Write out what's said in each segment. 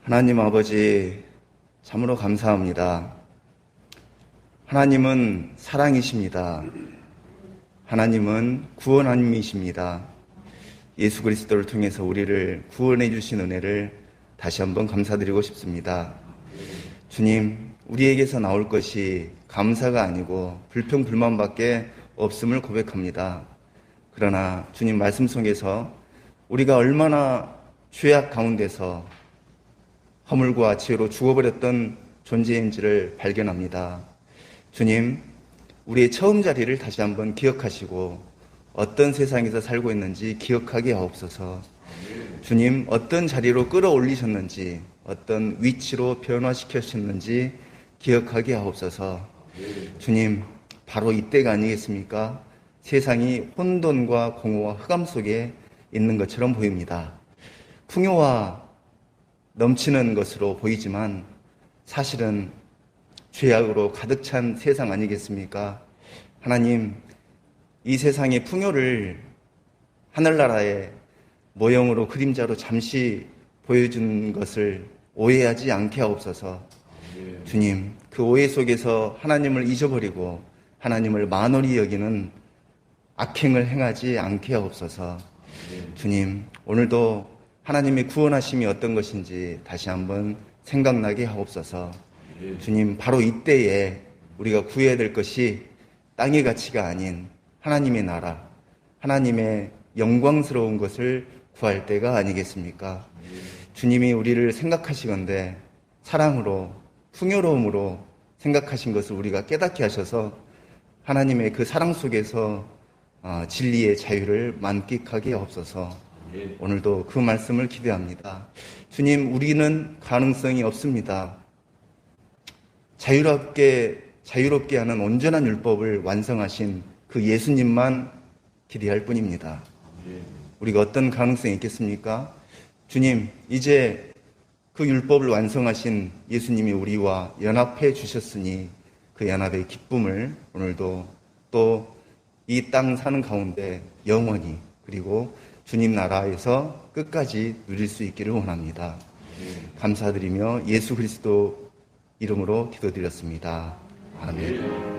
하나님 아버지, 참으로 감사합니다. 하나님은 사랑이십니다. 하나님은 구원하님이십니다. 예수 그리스도를 통해서 우리를 구원해 주신 은혜를 다시 한번 감사드리고 싶습니다. 주님, 우리에게서 나올 것이 감사가 아니고 불평 불만밖에 없음을 고백합니다. 그러나 주님 말씀 속에서 우리가 얼마나 죄악 가운데서 허물과 죄로 죽어버렸던 존재인지를 발견합니다. 주님, 우리의 처음 자리를 다시 한번 기억하시고 어떤 세상에서 살고 있는지 기억하게 하옵소서. 주님, 어떤 자리로 끌어올리셨는지, 어떤 위치로 변화시키셨는지 기억하게 하옵소서. 주님, 바로 이때가 아니겠습니까? 세상이 혼돈과 공허와 흑암 속에 있는 것처럼 보입니다. 풍요와 넘치는 것으로 보이지만 사실은 죄악으로 가득 찬 세상 아니겠습니까? 하나님, 이 세상의 풍요를 하늘나라의 모형으로 그림자로 잠시 보여준 것을 오해하지 않게 하옵소서. 주님, 그 오해 속에서 하나님을 잊어버리고 하나님을 만홀히 여기는 악행을 행하지 않게 하옵소서. 주님, 오늘도 하나님의 구원하심이 어떤 것인지 다시 한번 생각나게 하옵소서. 주님, 바로 이때에 우리가 구해야 될 것이 땅의 가치가 아닌 하나님의 나라, 하나님의 영광스러운 것을 구할 때가 아니겠습니까? 주님이 우리를 생각하시건대 사랑으로, 풍요로움으로 생각하신 것을 우리가 깨닫게 하셔서 하나님의 그 사랑 속에서 진리의 자유를 만끽하게 하옵소서. 오늘도 그 말씀을 기대합니다. 주님, 우리는 가능성이 없습니다. 자유롭게 하는 온전한 율법을 완성하신 그 예수님만 기대할 뿐입니다. 우리가 어떤 가능성이 있겠습니까? 주님, 이제 그 율법을 완성하신 예수님이 우리와 연합해 주셨으니 그 연합의 기쁨을 오늘도 또 이 땅 사는 가운데 영원히 그리고 주님 나라에서 끝까지 누릴 수 있기를 원합니다. 감사드리며 예수 그리스도 이름으로 기도드렸습니다. 아멘.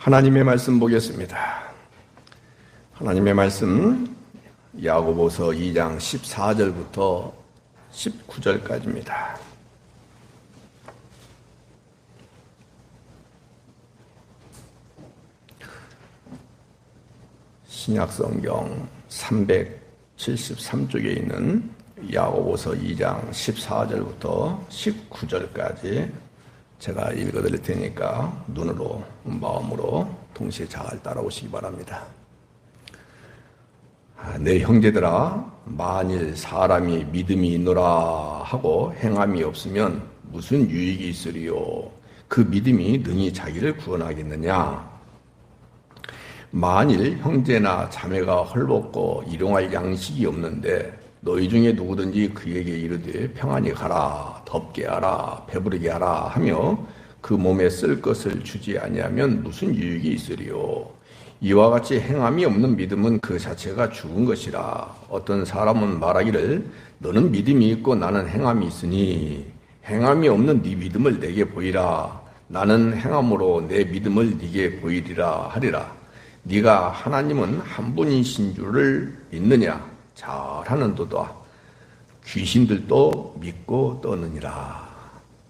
하나님의 말씀 보겠습니다. 하나님의 말씀 야고보서 2장 14절부터 19절까지입니다. 신약성경 373쪽에 있는 야고보서 2장 14절부터 19절까지 제가 읽어드릴 테니까 눈으로 마음으로 동시에 잘 따라오시기 바랍니다. 내 형제들아, 만일 사람이 믿음이 있노라 하고 행함이 없으면 무슨 유익이 있으리요? 그 믿음이 능히 자기를 구원하겠느냐? 만일 형제나 자매가 헐벗고 일용할 양식이 없는데 너희 중에 누구든지 그에게 이르되 평안히 가라, 덥게 하라, 배부르게 하라 하며 그 몸에 쓸 것을 주지 아니하면 무슨 유익이 있으리요? 이와 같이 행함이 없는 믿음은 그 자체가 죽은 것이라. 어떤 사람은 말하기를 너는 믿음이 있고 나는 행함이 있으니 행함이 없는 네 믿음을 내게 보이라. 나는 행함으로 내 믿음을 네게 보이리라 하리라. 네가 하나님은 한 분이신 줄을 믿느냐? 잘하는도다. 귀신들도 믿고 떠느니라.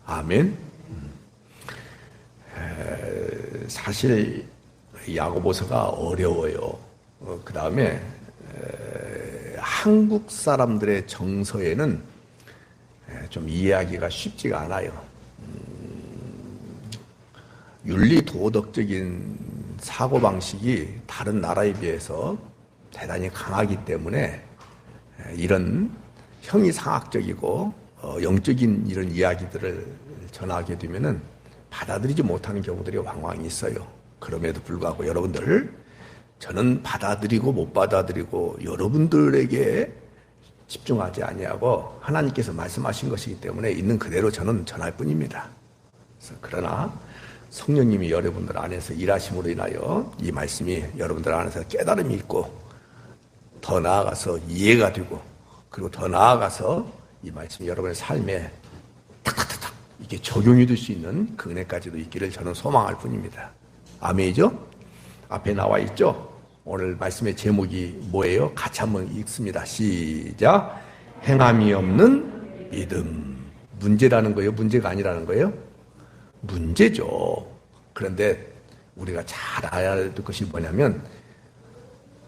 아멘. 사실 야고보서가 어려워요. 그 다음에 한국 사람들의 정서에는 좀 이해하기가 쉽지가 않아요. 윤리 도덕적인 사고방식이 다른 나라에 비해서 대단히 강하기 때문에 이런 형이상학적이고 영적인 이런 이야기들을 전하게 되면은 받아들이지 못하는 경우들이 왕왕 있어요. 그럼에도 불구하고 여러분들, 저는 받아들이고 못 받아들이고 여러분들에게 집중하지 아니하고 하나님께서 말씀하신 것이기 때문에 있는 그대로 저는 전할 뿐입니다. 그러나 성령님이 여러분들 안에서 일하심으로 인하여 이 말씀이 여러분들 안에서 깨달음이 있고 더 나아가서 이해가 되고 그리고 더 나아가서 이 말씀이 여러분의 삶에 탁탁탁탁 이게 적용이 될 수 있는 그 은혜까지도 있기를 저는 소망할 뿐입니다. 아멘이죠? 앞에 나와 있죠? 오늘 말씀의 제목이 뭐예요? 같이 한번 읽습니다. 시작. 행함이 없는 믿음. 문제라는 거예요? 문제가 아니라는 거예요? 문제죠. 그런데 우리가 잘 알아야 될 것이 뭐냐면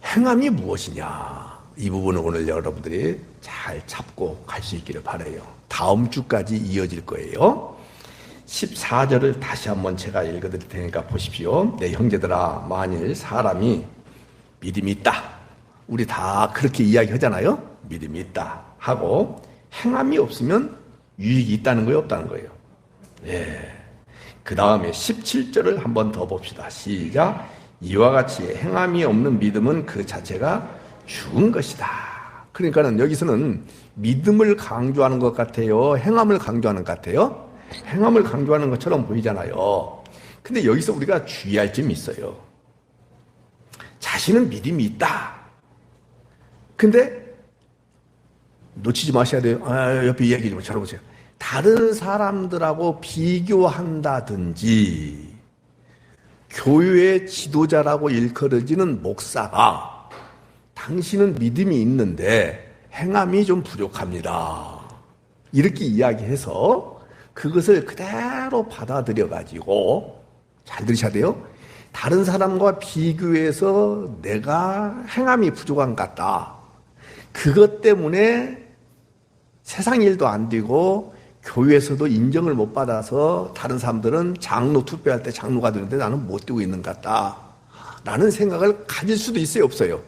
행함이 무엇이냐. 이 부분을 오늘 여러분들이 잘 잡고 갈 수 있기를 바라요. 다음 주까지 이어질 거예요. 14절을 다시 한번 제가 읽어드릴 테니까 보십시오. 내 형제들아, 만일 사람이 믿음이 있다. 우리 다 그렇게 이야기하잖아요. 믿음이 있다 하고 행함이 없으면 유익이 있다는 거예요, 없다는 거예요? 예. 그 다음에 17절을 한번 더 봅시다. 시작. 이와 같이 행함이 없는 믿음은 그 자체가 죽은 것이다. 그러니까는 여기서는 믿음을 강조하는 것 같아요? 행함을 강조하는 것 같아요? 행함을 강조하는 것처럼 보이잖아요. 근데 여기서 우리가 주의할 점이 있어요. 자신은 믿음이 있다. 근데 놓치지 마셔야 돼요. 옆에 이야기 좀 잘해보세요. 다른 사람들하고 비교한다든지 교회 지도자라고 일컬어지는 목사가 당신은 믿음이 있는데 행함이 좀 부족합니다. 이렇게 이야기해서 그것을 그대로 받아들여가지고 잘 들으셔야 돼요. 다른 사람과 비교해서 내가 행함이 부족한 것 같다. 그것 때문에 세상 일도 안 되고 교회에서도 인정을 못 받아서 다른 사람들은 장로 투표할 때 장로가 되는데 나는 못 되고 있는 것 같다. 라는 생각을 가질 수도 있어요, 없어요?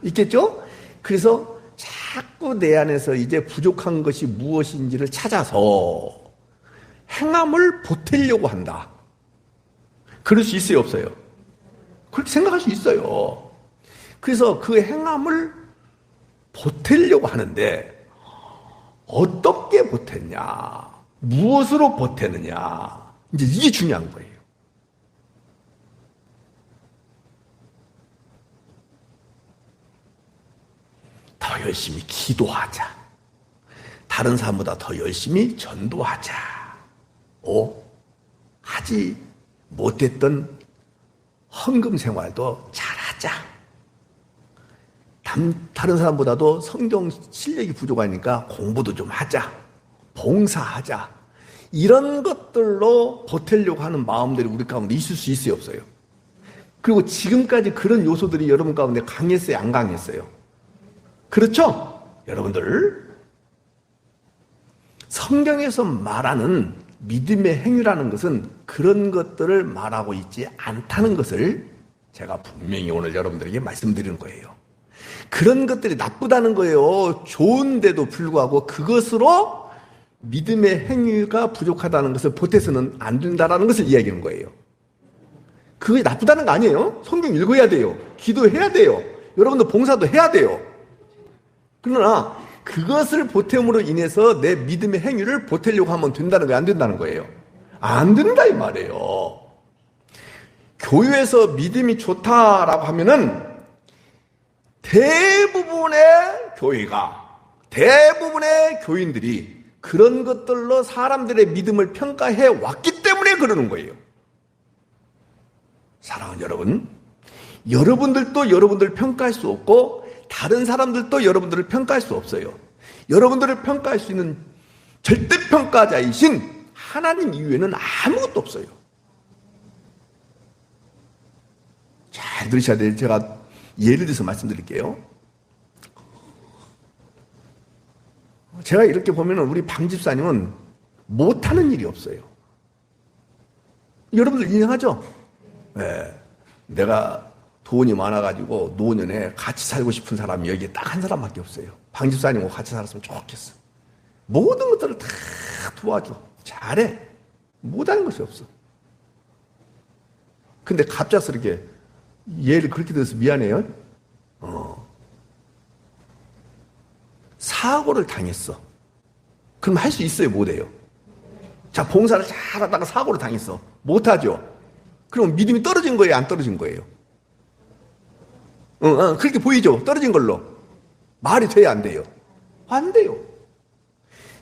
있겠죠? 그래서 자꾸 내 안에서 이제 부족한 것이 무엇인지를 찾아서 행함을 보태려고 한다. 그럴 수 있어요, 없어요? 그렇게 생각할 수 있어요. 그래서 그 행함을 보태려고 하는데 어떻게 보탰냐, 무엇으로 보태느냐, 이제 이게 중요한 거예요. 더 열심히 기도하자. 다른 사람보다 더 열심히 전도하자. 하지 못했던 헌금 생활도 잘하자. 다른 사람보다도 성경 실력이 부족하니까 공부도 좀 하자. 봉사하자. 이런 것들로 보태려고 하는 마음들이 우리 가운데 있을 수 있어요, 없어요? 그리고 지금까지 그런 요소들이 여러분 가운데 강했어요, 안 강했어요? 그렇죠? 여러분들, 성경에서 말하는 믿음의 행위라는 것은 그런 것들을 말하고 있지 않다는 것을 제가 분명히 오늘 여러분들에게 말씀드리는 거예요. 그런 것들이 나쁘다는 거예요. 좋은데도 불구하고 그것으로 믿음의 행위가 부족하다는 것을 보태서는 안 된다는 것을 이야기하는 거예요. 그게 나쁘다는 거 아니에요. 성경 읽어야 돼요. 기도해야 돼요. 여러분들 봉사도 해야 돼요. 그러나 그것을 보탬으로 인해서 내 믿음의 행위를 보태려고 하면 된다는 거예요, 안 된다는 거예요? 안 된다 이 말이에요. 교회에서 믿음이 좋다라고 하면은 대부분의 교회가, 대부분의 교인들이 그런 것들로 사람들의 믿음을 평가해 왔기 때문에 그러는 거예요. 사랑하는 여러분, 여러분들도 여러분들을 평가할 수 없고 다른 사람들도 여러분들을 평가할 수 없어요. 여러분들을 평가할 수 있는 절대평가자이신 하나님 이외에는 아무것도 없어요. 잘 들으셔야 돼요. 제가 예를 들어서 말씀드릴게요. 제가 이렇게 보면 우리 방 집사님은 못하는 일이 없어요. 여러분들 인정하죠? 네. 내가 돈이 많아가지고 노년에 같이 살고 싶은 사람이 여기에 딱 한 사람밖에 없어요. 방 집사님하고 같이 살았으면 좋겠어. 모든 것들을 다 도와줘. 잘해. 못하는 것이 없어. 근데 갑작스럽게 얘를 그렇게 돼서 미안해요. 사고를 당했어. 그럼 할 수 있어요? 못해요? 자, 봉사를 잘 하다가 사고를 당했어. 못하죠? 그럼 믿음이 떨어진 거예요? 안 떨어진 거예요? 그렇게 보이죠? 떨어진 걸로. 말이 돼야 안 돼요? 안 돼요.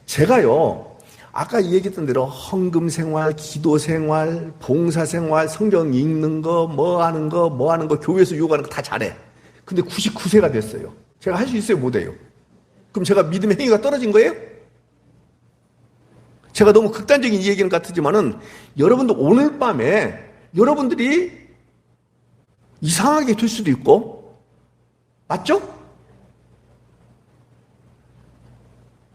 제가요, 아까 얘기했던 대로 헌금 생활, 기도 생활, 봉사 생활, 성경 읽는 거, 뭐 하는 거, 교회에서 요구하는 거 다 잘해. 근데 99세가 됐어요. 제가 할 수 있어요? 못해요? 그럼 제가 믿음의 행위가 떨어진 거예요? 제가 너무 극단적인 이 얘기는 같지만은 여러분도 오늘 밤에 여러분들이 이상하게 될 수도 있고, 맞죠?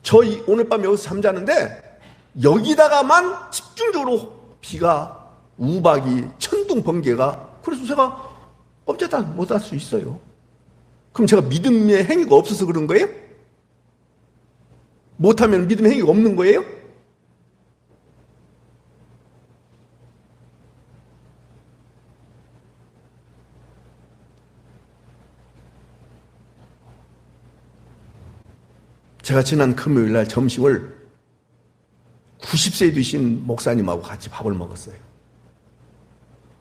저 오늘 밤에 여기서 잠자는데 여기다가만 집중적으로 비가, 우박이, 천둥, 번개가, 그래서 제가 어쩌다 못할 수 있어요. 그럼 제가 믿음의 행위가 없어서 그런 거예요? 못하면 믿음의 행위가 없는 거예요? 제가 지난 금요일 날 점심을 90세 되신 목사님하고 같이 밥을 먹었어요.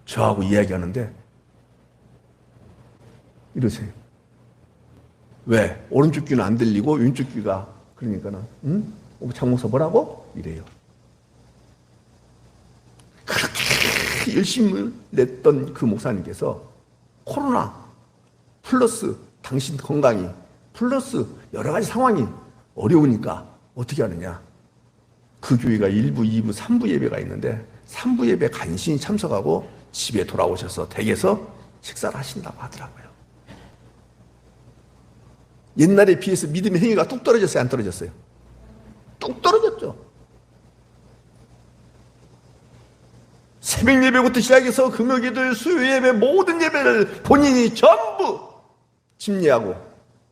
저하고 이야기하는데 이러세요. 왜? 오른쪽 귀는 안 들리고 왼쪽 귀가 그러니까는 장 목사 뭐라고? 이래요. 그렇게 열심히 냈던 그 목사님께서 코로나 플러스 당신 건강이 플러스 여러 가지 상황이 어려우니까 어떻게 하느냐. 그 교회가 1부, 2부, 3부 예배가 있는데 3부 예배 간신히 참석하고 집에 돌아오셔서 댁에서 식사를 하신다고 하더라고요. 옛날에 비해서 믿음의 행위가 뚝 떨어졌어요? 안 떨어졌어요? 뚝 떨어졌죠. 새벽 예배부터 시작해서 금요기도 수요 예배 모든 예배를 본인이 전부 집례하고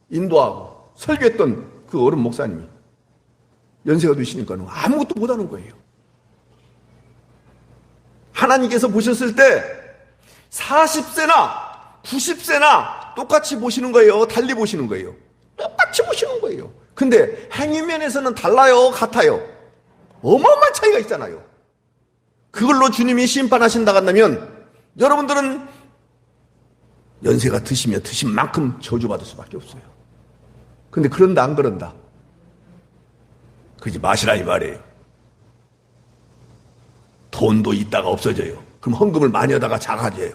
인도하고 설교했던 그 어른 목사님이 연세가 되시니까 아무것도 못하는 거예요. 하나님께서 보셨을 때 40세나 90세나 똑같이 보시는 거예요? 달리 보시는 거예요? 똑같이 보시는 거예요. 근데 행위면에서는 달라요? 같아요? 어마어마한 차이가 있잖아요. 그걸로 주님이 심판하신다 한다면 여러분들은 연세가 드시면 드신 만큼 저주받을 수밖에 없어요. 근데 그런다 안 그런다? 그러지 마시라 이 말이에요. 돈도 있다가 없어져요. 그럼 헌금을 많이 하다가 작아져요.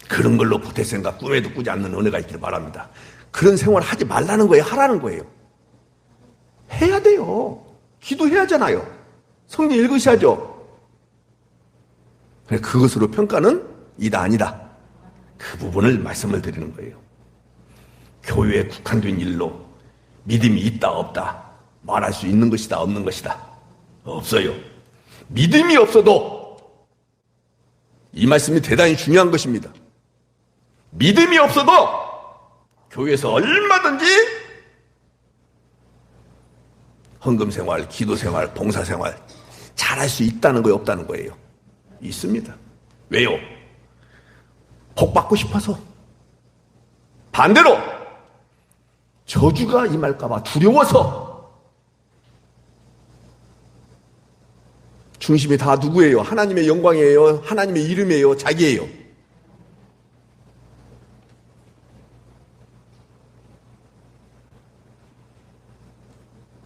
그런 걸로 보탤 생각 꿈에도 꾸지 않는 은혜가 있기를 바랍니다. 그런 생활 하지 말라는 거예요? 하라는 거예요? 해야 돼요. 기도해야 하잖아요. 성경 읽으셔야죠. 그것으로 평가는 이다 아니다. 그 부분을 말씀을 드리는 거예요. 교회에 국한된 일로 믿음이 있다 없다 말할 수 있는 것이다 없는 것이다 없어요. 믿음이 없어도 이 말씀이 대단히 중요한 것입니다. 믿음이 없어도 교회에서 얼마든지 헌금생활, 기도생활, 봉사생활 잘할 수 있다는 거예요 없다는 거예요? 있습니다. 왜요? 복 받고 싶어서. 반대로 저주가 임할까봐 두려워서. 중심이 다 누구예요? 하나님의 영광이에요? 하나님의 이름이에요? 자기예요?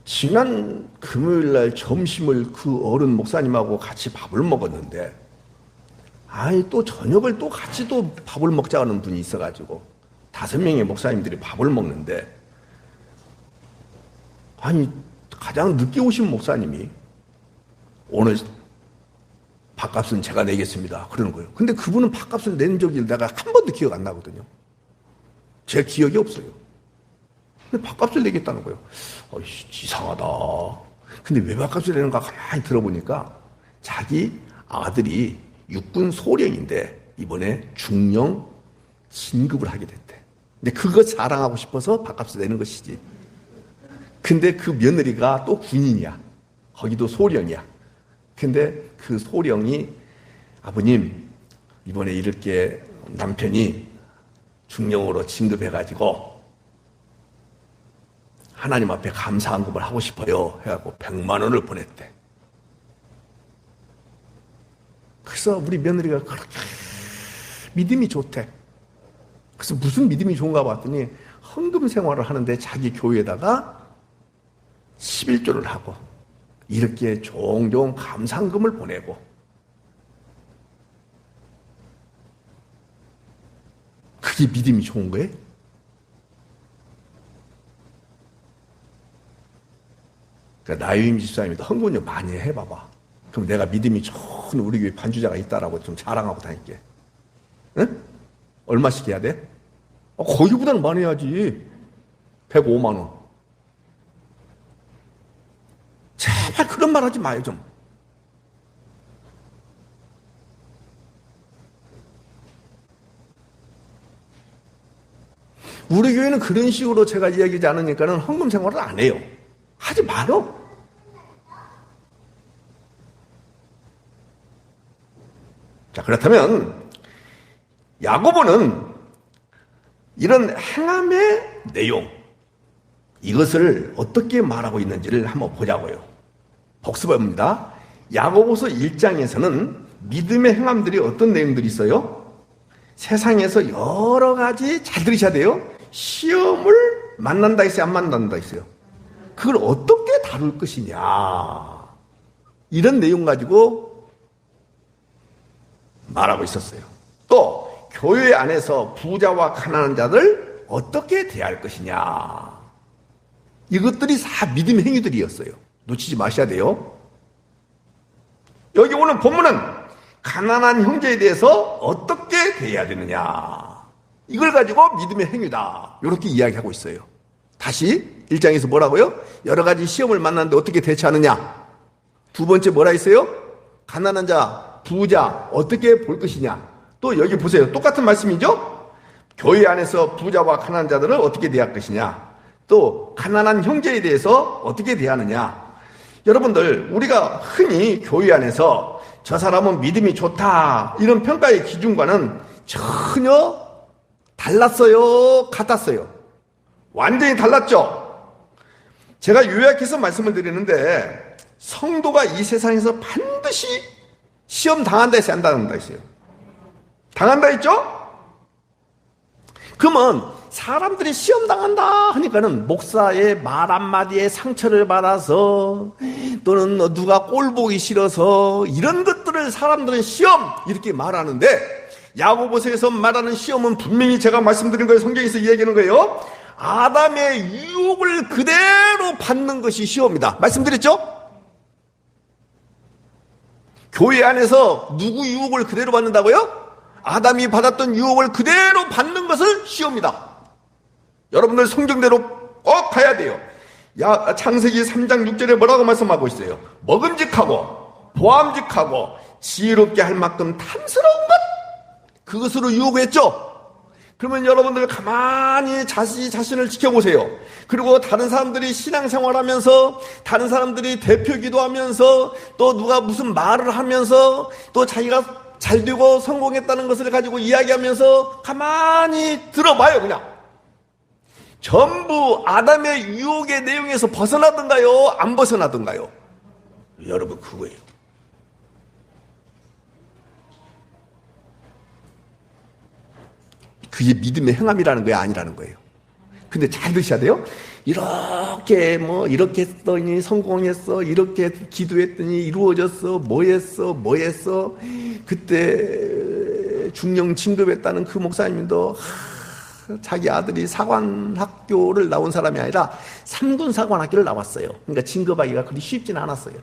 지난 금요일날 점심을 그 어른 목사님하고 같이 밥을 먹었는데 아니 또 저녁을 또 같이 또 밥을 먹자 하는 분이 있어가지고 5명의 목사님들이 밥을 먹는데 아니 가장 늦게 오신 목사님이 오늘 밥값은 제가 내겠습니다 그러는 거예요. 근데 그분은 밥값을 낸 적이 내가 한 번도 기억 안 나거든요. 제 기억이 없어요. 근데 밥값을 내겠다는 거예요. 이상하다. 근데 왜 밥값을 내는가 가만히 들어보니까 자기 아들이 육군 소령인데 이번에 중령 진급을 하게 됐대. 근데 그거 자랑하고 싶어서 밥값을 내는 것이지. 근데 그 며느리가 또 군인이야. 거기도 소령이야. 근데 그 소령이 아버님 이번에 이렇게 남편이 중령으로 진급해가지고 하나님 앞에 감사한금을 하고 싶어요 해갖고 100만 원을 보냈대. 그래서 우리 며느리가 그렇게 믿음이 좋대. 그래서 무슨 믿음이 좋은가 봤더니 헌금 생활을 하는데 자기 교회에다가 11조를 하고 이렇게 종종 감사금을 보내고, 그게 믿음이 좋은 거예요? 그러니까 나유임 집사님도 헌금 좀 많이 해봐봐. 그럼 내가 믿음이 좋은 우리 교회 반주자가 있다라고 좀 자랑하고 다닐게. 응? 얼마씩 해야 돼? 거기보다는 많이 해야지. 105만 원. 제발 그런 말 하지 마요, 좀. 우리 교회는 그런 식으로 제가 이야기하지 않으니까는 헌금 생활을 안 해요. 하지 말어. 자, 그렇다면 야고보는 이런 행함의 내용, 이것을 어떻게 말하고 있는지를 한번 보자고요. 복습합니다. 야고보서 1장에서는 믿음의 행함들이 어떤 내용들이 있어요? 세상에서 여러 가지, 잘 들으셔야 돼요. 시험을 만난다 했어요? 안 만난다 했어요? 그걸 어떻게 다룰 것이냐, 이런 내용 가지고 말하고 있었어요. 또 교회 안에서 부자와 가난한 자들 어떻게 대할 것이냐, 이것들이 다 믿음의 행위들이었어요. 놓치지 마셔야 돼요. 여기 오는 본문은 가난한 형제에 대해서 어떻게 대해야 되느냐, 이걸 가지고 믿음의 행위다, 이렇게 이야기하고 있어요. 다시 1장에서 뭐라고요? 여러 가지 시험을 만났는데 어떻게 대처하느냐. 두 번째 뭐라 했어요? 가난한 자, 부자 어떻게 볼 것이냐. 또 여기 보세요. 똑같은 말씀이죠? 교회 안에서 부자와 가난한 자들을 어떻게 대할 것이냐. 또 가난한 형제에 대해서 어떻게 대하느냐. 여러분들, 우리가 흔히 교회 안에서 저 사람은 믿음이 좋다, 이런 평가의 기준과는 전혀 달랐어요? 같았어요? 완전히 달랐죠? 제가 요약해서 말씀을 드리는데, 성도가 이 세상에서 반드시 시험 당한다 했어요? 안 당한다 했어요? 당한다 했죠? 그러면 사람들이 시험 당한다 하니까는 목사의 말 한마디에 상처를 받아서, 또는 누가 꼴 보기 싫어서, 이런 것들을 사람들은 시험 이렇게 말하는데, 야고보서에서 말하는 시험은 분명히 제가 말씀드린 거예요. 성경에서 이야기하는 거예요. 아담의 유혹을 그대로 받는 것이 시험이다. 말씀드렸죠? 교회 안에서 누구 유혹을 그대로 받는다고요? 아담이 받았던 유혹을 그대로 받는 것을 시험이다. 여러분들 성경대로 꼭 가야 돼요. 창세기 3장 6절에 뭐라고 말씀하고 있어요? 먹음직하고 보암직하고 지혜롭게 할 만큼 탐스러운 것, 그것으로 유혹했죠. 그러면 여러분들 가만히 자신을 지켜보세요. 그리고 다른 사람들이 신앙생활하면서, 다른 사람들이 대표 기도하면서, 또 누가 무슨 말을 하면서, 또 자기가 잘되고 성공했다는 것을 가지고 이야기하면서 가만히 들어봐요. 그냥 전부 아담의 유혹의 내용에서 벗어나던가요? 안 벗어나던가요? 여러분, 그거예요. 그게 믿음의 행함이라는 거예요, 아니라는 거예요? 근데 잘 들으셔야 돼요. 이렇게 이렇게 했더니 성공했어, 이렇게 기도했더니 이루어졌어, 뭐 했어. 그때 중령 진급했다는 그 목사님도 자기 아들이 사관학교를 나온 사람이 아니라 3군 사관학교를 나왔어요. 그러니까 진급하기가 그리 쉽지는 않았어요.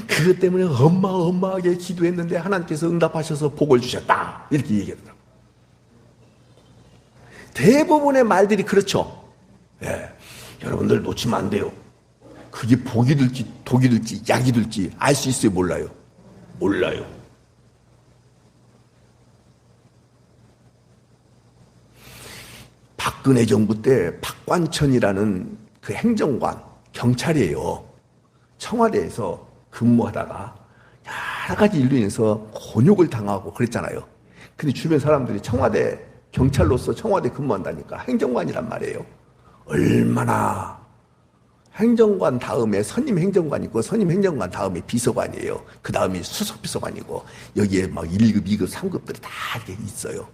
그것 때문에 어마어마하게 기도했는데 하나님께서 응답하셔서 복을 주셨다, 이렇게 얘기하더라고요. 대부분의 말들이 그렇죠. 예. 여러분들 놓치면 안 돼요. 그게 복이 될지 독이 될지 약이 될지 알 수 있어요? 몰라요? 몰라요. 박근혜 정부 때 박관천이라는 그 행정관, 경찰이에요. 청와대에서 근무하다가 여러 가지 일로 인해서 곤욕을 당하고 그랬잖아요. 근데 주변 사람들이 청와대 경찰로서 청와대 근무한다니까 행정관이란 말이에요. 얼마나 행정관 다음에 선임 행정관이고 선임 행정관 다음에 비서관이에요. 그 다음에 수석 비서관이고 여기에 막 1급, 2급, 3급들이 다 이렇게 있어요.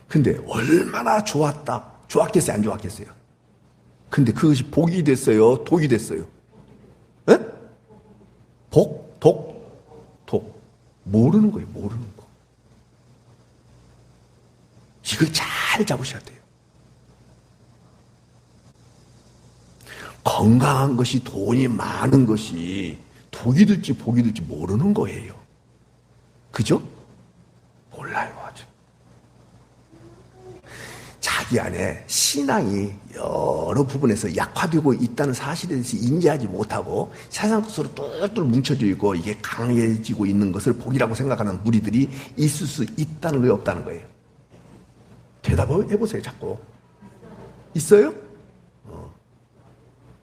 근데 얼마나 좋았겠어요? 안 좋았겠어요? 근데 그것이 복이 됐어요? 독이 됐어요? 에? 복? 독. 모르는 거예요, 모르는 거. 이걸 잘 잡으셔야 돼요. 건강한 것이, 돈이 많은 것이 독이 될지 복이 될지 모르는 거예요. 그죠? 몰라요, 아주. 자기 안에 신앙이 여러 부분에서 약화되고 있다는 사실에 대해서 인지하지 못하고 세상 것으로 똘똘 뭉쳐져 있고 이게 강해지고 있는 것을 복이라고 생각하는 무리들이 있을 수 있다는 거예요, 없다는 거예요? 대답을 해보세요, 자꾸. 있어요?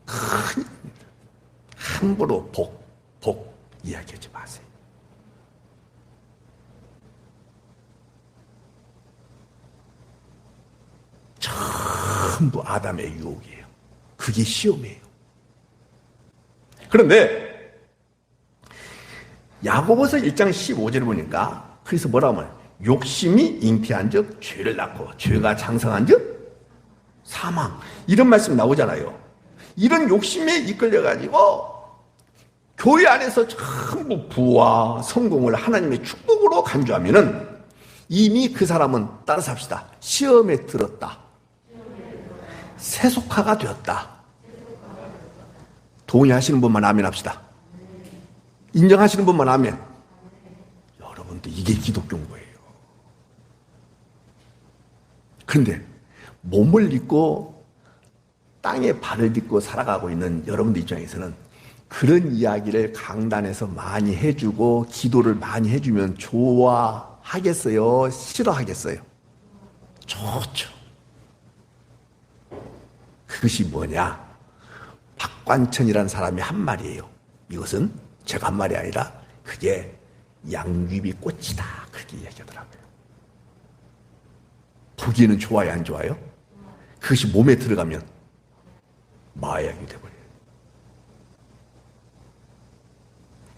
큰일입니다. 함부로 복 이야기하지 마세요. 전부 아담의 유혹이에요. 그게 시험이에요. 그런데 야고보서 1장 15절을 보니까 그래서 뭐라고 하면 욕심이 잉태한 즉 죄를 낳고 죄가 장성한 즉 사망, 이런 말씀 나오잖아요. 이런 욕심에 이끌려가지고 교회 안에서 전부 부와 성공을 하나님의 축복으로 간주하면은 이미 그 사람은 따라서 합시다. 시험에 들었다. 세속화가 되었다. 동의하시는 분만 아멘 합시다. 인정하시는 분만 아멘. 여러분들 이게 기독교인 거예요. 그런데 몸을 입고 땅에 발을 딛고 살아가고 있는 여러분들 입장에서는 그런 이야기를 강단에서 많이 해주고 기도를 많이 해주면 좋아하겠어요? 싫어하겠어요? 좋죠. 그것이 뭐냐? 박관천이라는 사람이 한 말이에요. 이것은 제가 한 말이 아니라 그게 양귀비 꽃이다, 그렇게 이야기하더라고요. 보기에는 좋아요, 안 좋아요? 그것이 몸에 들어가면 마약이 돼버려요.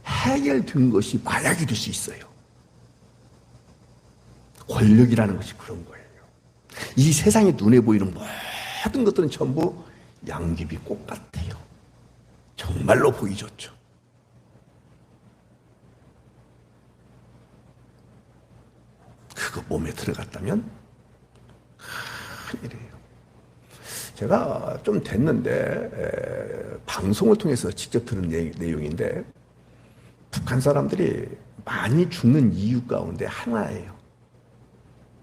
해결된 것이 마약이 될 수 있어요. 권력이라는 것이 그런 거예요. 이 세상에 눈에 보이는 모든 것들은 전부 양귀비 꽃 같아요. 정말로 보기 좋죠. 그거 몸에 들어갔다면 큰일이에요. 제가 좀 됐는데 방송을 통해서 직접 들은 내용인데 북한 사람들이 많이 죽는 이유 가운데 하나예요.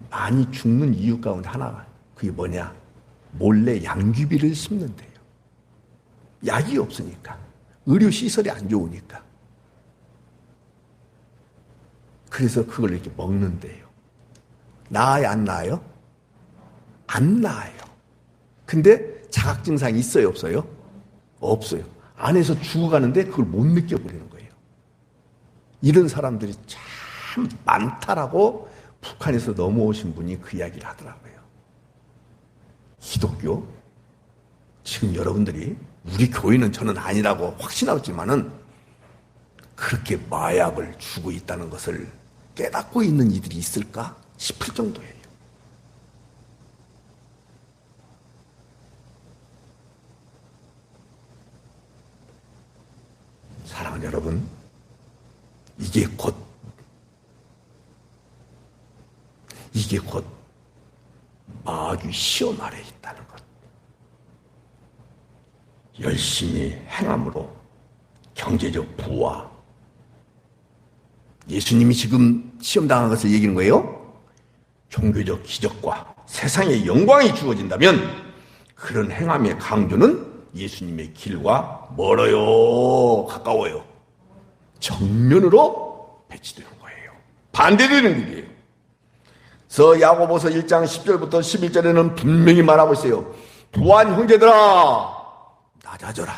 많이 죽는 이유 가운데 하나가 그게 뭐냐? 몰래 양귀비를 심는데요. 약이 없으니까. 의료 시설이 안 좋으니까. 그래서 그걸 이렇게 먹는데요. 나아요, 안 나아요? 안 나아요. 근데 자각 증상이 있어요, 없어요? 없어요. 안에서 죽어가는데 그걸 못 느껴버리는 거예요. 이런 사람들이 참 많다라고 북한에서 넘어오신 분이 그 이야기를 하더라고요. 기독교? 지금 여러분들이 우리 교회는 저는 아니라고 확신하지만은 그렇게 마약을 주고 있다는 것을 깨닫고 있는 이들이 있을까 싶을 정도예요. 사랑하는 여러분, 이게 곧 마귀 시험 아래 있다는 것. 열심히 행함으로 경제적 부와 예수님이 지금 시험당한 것을 얘기하는 거예요. 종교적 기적과 세상의 영광이 주어진다면 그런 행함의 강조는 예수님의 길과 멀어요, 가까워요? 정면으로 배치되는 거예요. 반대되는 길이에요. 야고보서 1장 10절부터 11절에는 분명히 말하고 있어요. 부한 형제들아, 낮아져라.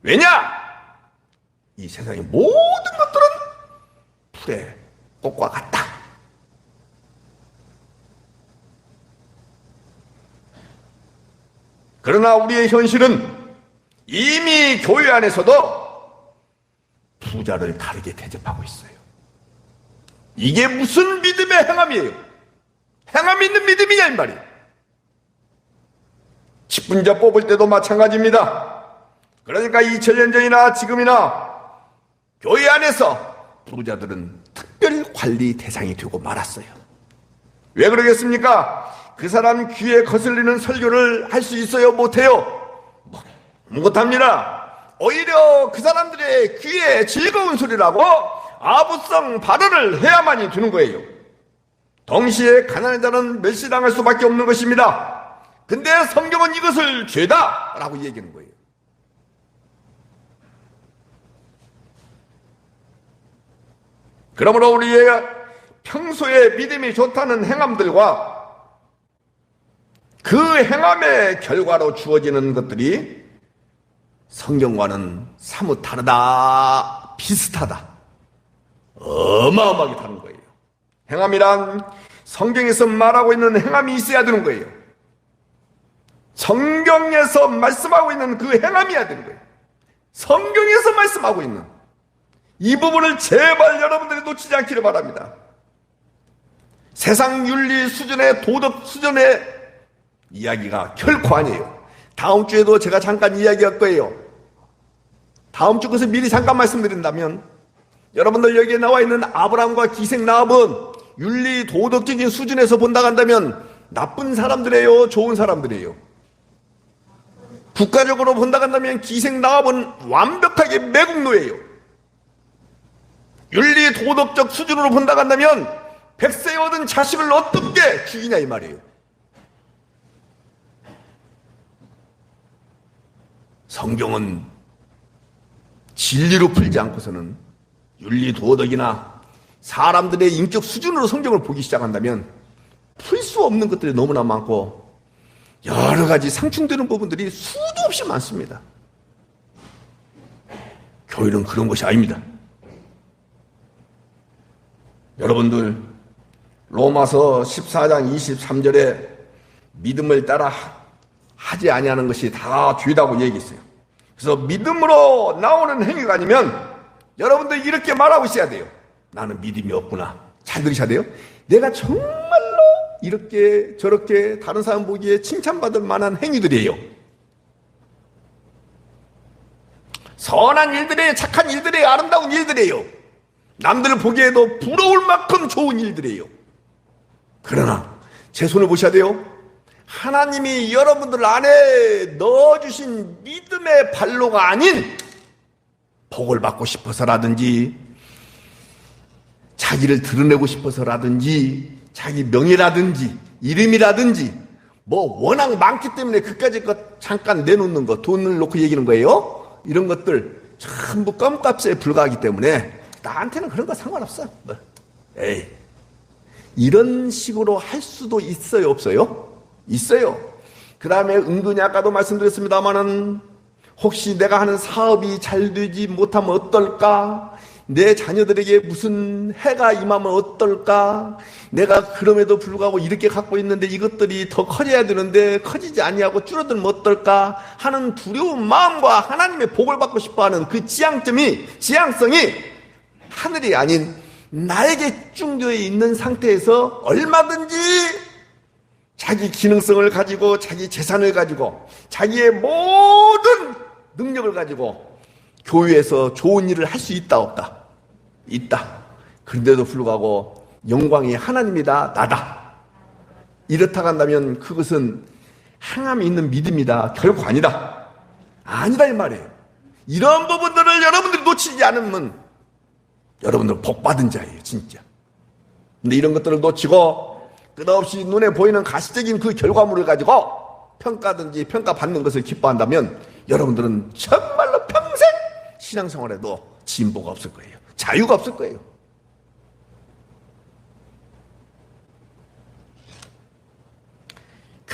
왜냐? 이 세상의 모든 것들은 풀의 꽃과 같다. 그러나 우리의 현실은 이미 교회 안에서도 부자를 다르게 대접하고 있어요. 이게 무슨 믿음의 행함이에요? 행함이 있는 믿음이냐 이 말이에요. 직분자 뽑을 때도 마찬가지입니다. 그러니까 2000년 전이나 지금이나 교회 안에서 부자들은 특별 관리 대상이 되고 말았어요. 왜 그러겠습니까? 그 사람 귀에 거슬리는 설교를 할 수 있어요? 못해요? 못합니다. 오히려 그 사람들의 귀에 즐거운 소리라고 아부성 발언을 해야만이 되는 거예요. 동시에 가난한 자는 멸시당할 수밖에 없는 것입니다. 근데 성경은 이것을 죄다라고 얘기하는 거예요. 그러므로 우리의 평소에 믿음이 좋다는 행함들과 그 행함의 결과로 주어지는 것들이 성경과는 사뭇 다르다, 비슷하다, 어마어마하게 다른 거예요. 행함이란 성경에서 말하고 있는 행함이 있어야 되는 거예요. 성경에서 말씀하고 있는 그 행함이어야 되는 거예요. 성경에서 말씀하고 있는 이 부분을 제발 여러분들이 놓치지 않기를 바랍니다. 세상 윤리 수준의 도덕 수준의 이야기가 결코 아니에요. 다음 주에도 제가 잠깐 이야기할 거예요. 다음 주 것을 미리 잠깐 말씀드린다면 여러분들 여기에 나와 있는 아브라함과 기생 라합은 윤리 도덕적인 수준에서 본다고 한다면 나쁜 사람들이에요? 좋은 사람들이에요? 국가적으로 본다고 한다면 기생 라합은 완벽하게 매국노예요. 윤리 도덕적 수준으로 본다고 한다면 백세에 얻은 자식을 어떻게 죽이냐 이 말이에요. 성경은 진리로 풀지 않고서는 윤리 도덕이나 사람들의 인격 수준으로 성경을 보기 시작한다면 풀 수 없는 것들이 너무나 많고 여러 가지 상충되는 부분들이 수도 없이 많습니다. 교회는 그런 것이 아닙니다. 여러분들 로마서 14장 23절에 믿음을 따라 하지 아니하는 것이 다 죄다고 얘기했어요. 그래서 믿음으로 나오는 행위가 아니면 여러분들 이렇게 말하고 있어야 돼요. 나는 믿음이 없구나. 잘 들으셔야 돼요. 내가 정말로 이렇게 저렇게 다른 사람 보기에 칭찬받을 만한 행위들이에요. 선한 일들이에요. 착한 일들이에요. 아름다운 일들이에요. 남들 보기에도 부러울 만큼 좋은 일들이에요. 그러나 제 손을 보셔야 돼요. 하나님이 여러분들 안에 넣어주신 믿음의 발로가 아닌 복을 받고 싶어서라든지 자기를 드러내고 싶어서라든지 자기 명예라든지 이름이라든지 뭐 워낙 많기 때문에 그까짓 것 잠깐 내놓는 거, 돈을 놓고 얘기하는 거예요. 이런 것들 전부 껌값에 불과하기 때문에 나한테는 그런 거 상관없어. 에이, 이런 식으로 할 수도 있어요, 없어요? 있어요. 그 다음에 은근히 아까도 말씀드렸습니다마는 혹시 내가 하는 사업이 잘 되지 못하면 어떨까? 내 자녀들에게 무슨 해가 임하면 어떨까? 내가 그럼에도 불구하고 이렇게 갖고 있는데 이것들이 더 커져야 되는데 커지지 아니하고 줄어들면 어떨까? 하는 두려운 마음과 하나님의 복을 받고 싶어하는 그 지향성이 하늘이 아닌 나에게 집중되어 있는 상태에서 얼마든지 자기 기능성을 가지고 자기 재산을 가지고 자기의 모든 능력을 가지고 교회에서 좋은 일을 할 수 있다 없다? 있다. 그런데도 불구하고 영광이 하나님이다 나다. 이렇다고 한다면 그것은 행함이 있는 믿음이다. 결코 아니다. 아니다 이 말이에요. 이런 부분들을 여러분들이 놓치지 않으면 여러분들 복받은 자예요 진짜. 근데 이런 것들을 놓치고 끝없이 눈에 보이는 가시적인 그 결과물을 가지고 평가든지 평가받는 것을 기뻐한다면 여러분들은 정말로 평생 신앙생활에도 진보가 없을 거예요. 자유가 없을 거예요.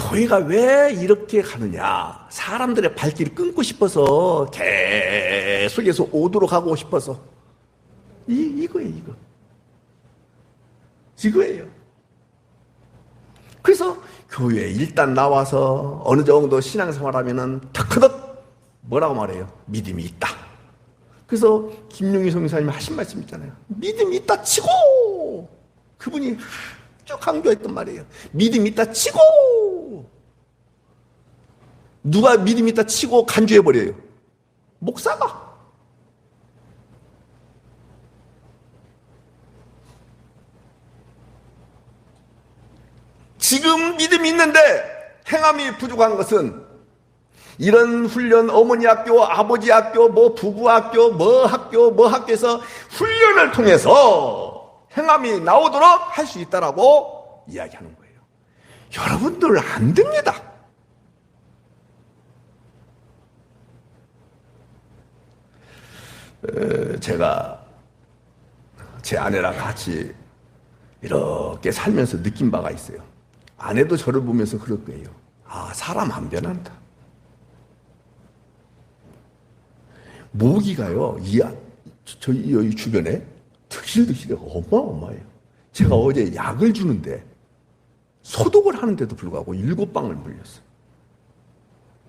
교회가 왜 이렇게 가느냐? 사람들의 발길을 끊고 싶어서 계속해서 오도록 하고 싶어서 이거예요, 이거. 이거예요. 그래서 교회에 일단 나와서 어느 정도 신앙생활하면은 턱커덕 뭐라고 말해요? 믿음이 있다. 그래서 김용희 성교사님이 하신 말씀 있잖아요. 믿음이 있다 치고, 그분이 쭉 강조했던 말이에요. 믿음이 있다 치고. 누가 믿음이 있다 치고 간주해버려요? 목사가. 지금 믿음이 있는데 행함이 부족한 것은 이런 훈련, 어머니 학교, 아버지 학교, 뭐 부부 학교, 뭐 학교에서 훈련을 통해서 행함이 나오도록 할 수 있다라고 이야기하는 거예요. 여러분들 안 됩니다. 제가 제 아내랑 같이 이렇게 살면서 느낀 바가 있어요. 아내도 저를 보면서 그럴 거예요. 아, 사람 안 변한다. 모기가요, 저희 여기 주변에 드실드실하고 어마어마해요. 제가 어제 약을 주는데 소독을 하는데도 불구하고 7방울 물렸어요.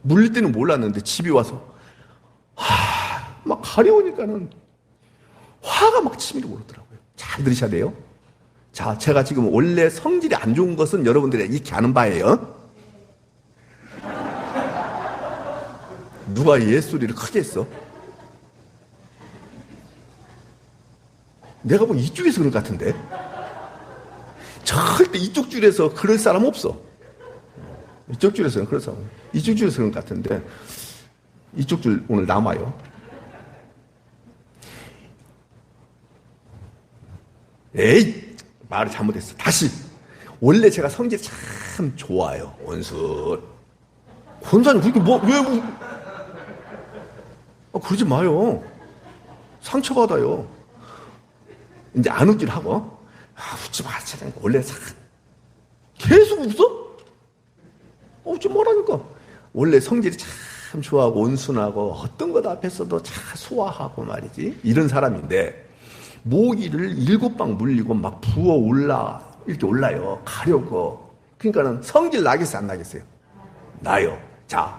물릴 때는 몰랐는데 집에 와서 막 가려우니까는 화가 막 치밀어 오르더라고요. 잘 들으셔야 돼요. 자, 제가 지금 원래 성질이 안 좋은 것은 여러분들이 익히 아는 바예요. 누가 예소리를 크게 했어? 내가 보기 이쪽에서 그런 것 같은데? 절대 이쪽 줄에서 그럴 사람 없어. 이쪽 줄에서는 그럴 사람 없어. 이쪽 줄에서 그런 것 같은데 이쪽 줄 오늘 남아요. 에이, 말을 잘못했어. 다시. 원래 제가 성질이 참 좋아요. 원수. 권사님 그렇게 그러지 마요. 상처받아요. 이제 안 웃기를 하고. 웃지 마. 원래 계속 웃어? 웃지 말라니까. 원래 성질이 참 좋아하고 온순하고 어떤 것 앞에서도 참 수화하고 말이지. 이런 사람인데 모기를 7방 물리고 막 부어 이렇게 올라요. 가려고. 그러니까는 성질 나겠어요, 안 나겠어요? 나요. 자,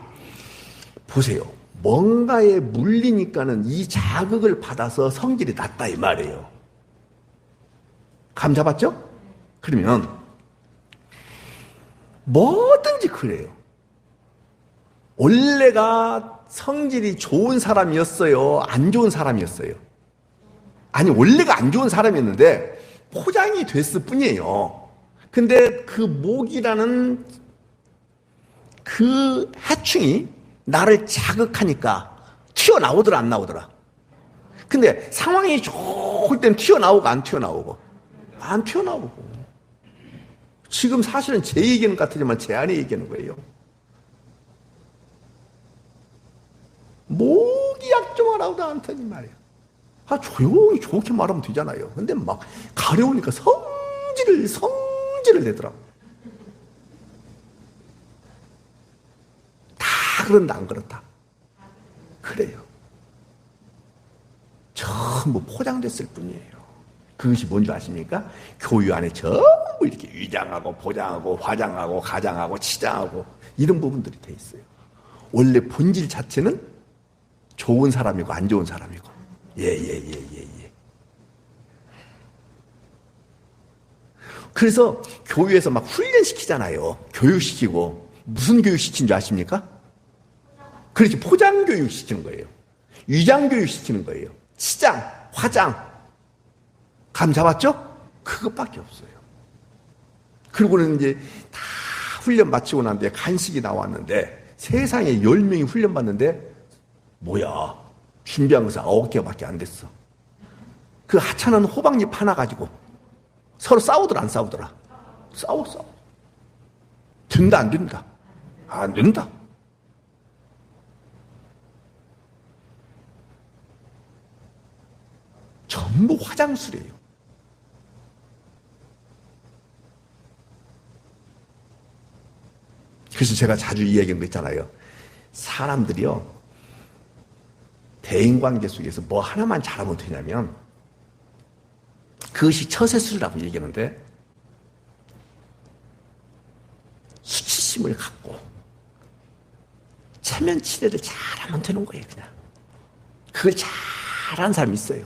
보세요. 뭔가에 물리니까는 이 자극을 받아서 성질이 났다 이 말이에요. 감 잡았죠? 그러면 뭐든지 그래요. 원래가 성질이 좋은 사람이었어요? 안 좋은 사람이었어요? 아니, 원래가 안 좋은 사람이었는데 포장이 됐을 뿐이에요. 근데 그 모기라는 그 해충이 나를 자극하니까 튀어나오더라, 안 나오더라? 근데 상황이 좋을 땐 튀어나오고 안 튀어나오고. 안 튀어나오고. 지금 사실은 제 얘기는 같지만 제 아내 얘기하는 거예요. 모기 약종을 하고도 않더니 말이에요. 조용히 좋게 말하면 되잖아요. 근데 막 가려우니까 성질을 내더라고. 다 그런다, 안 그렇다. 그래요. 전부 포장됐을 뿐이에요. 그것이 뭔지 아십니까? 교유 안에 전부 이렇게 위장하고 포장하고 화장하고 가장하고 치장하고 이런 부분들이 돼 있어요. 원래 본질 자체는 좋은 사람이고 안 좋은 사람이고. 예. 그래서 교회에서 막 훈련시키잖아요. 교육시키고. 무슨 교육시킨 줄 아십니까? 그렇지, 포장교육시키는 거예요. 위장교육시키는 거예요. 치장, 화장. 감 잡았죠? 그것밖에 없어요. 그리고는 이제 다 훈련 마치고 난 뒤에 간식이 나왔는데 세상에 10명이 훈련 받는데 뭐야, 준비한 것은 9개밖에 안 됐어. 그 하찮은 호박잎 하나 가지고 서로 싸우더라, 안 싸우더라? 싸워. 된다, 안 된다? 안 된다. 전부 화장술이에요. 그래서 제가 자주 이야기한 거 있잖아요. 사람들이요, 대인관계 속에서 뭐 하나만 잘하면 되냐면 그것이 처세술이라고 얘기하는데, 수치심을 갖고 체면치레를 잘하면 되는 거예요. 그냥 그걸 잘하는 사람이 있어요.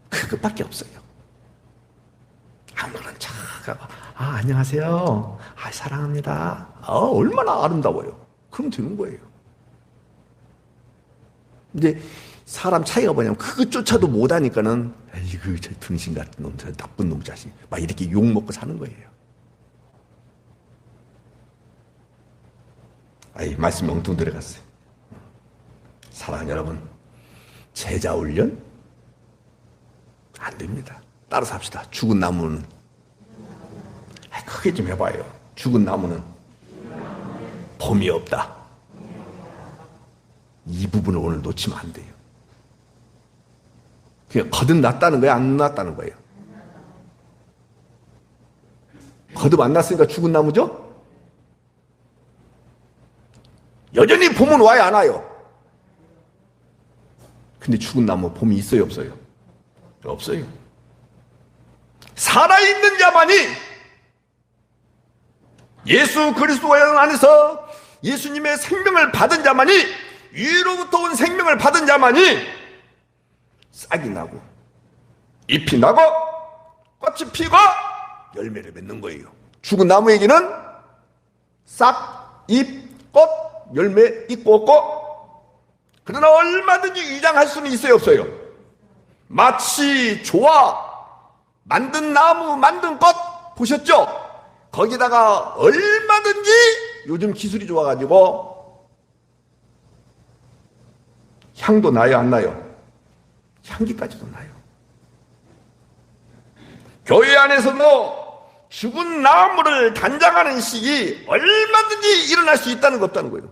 그것밖에 없어요. 아무런 척하고 안녕하세요, 사랑합니다, 얼마나 아름다워요. 그럼 되는 거예요. 근데 사람 차이가 뭐냐면 그것조차도 못하니까는 이거 저 등신 같은 놈, 저 나쁜 놈 자식 막 이렇게 욕먹고 사는 거예요. 말씀 엉뚱 들어갔어요. 사랑하는 여러분, 제자 훈련 안 됩니다. 따라 삽시다. 죽은 나무는 크게 좀 해봐요. 죽은 나무는 봄이 없다. 이 부분을 오늘 놓치면 안 돼요. 그게 거듭 났다는 거예요? 안 났다는 거예요? 거듭 안 났으니까 죽은 나무죠? 여전히 봄은 와요, 안 와요? 근데 죽은 나무 봄이 있어요, 없어요? 없어요. 살아있는 자만이, 예수 그리스도 안에서 예수님의 생명을 받은 자만이, 위로부터 온 생명을 받은 자만이 싹이 나고 잎이 나고 꽃이 피고 열매를 맺는 거예요. 죽은 나무에게는 싹, 잎, 꽃, 열매 있고 없고, 그러나 얼마든지 위장할 수는 있어요, 없어요? 마치 조화, 만든 나무, 만든 꽃 보셨죠? 거기다가 얼마든지 요즘 기술이 좋아가지고 향도 나요, 안 나요? 향기까지도 나요. 교회 안에서도 죽은 나무를 단장하는 식이 얼마든지 일어날 수 있다는 거 없다는 거예요.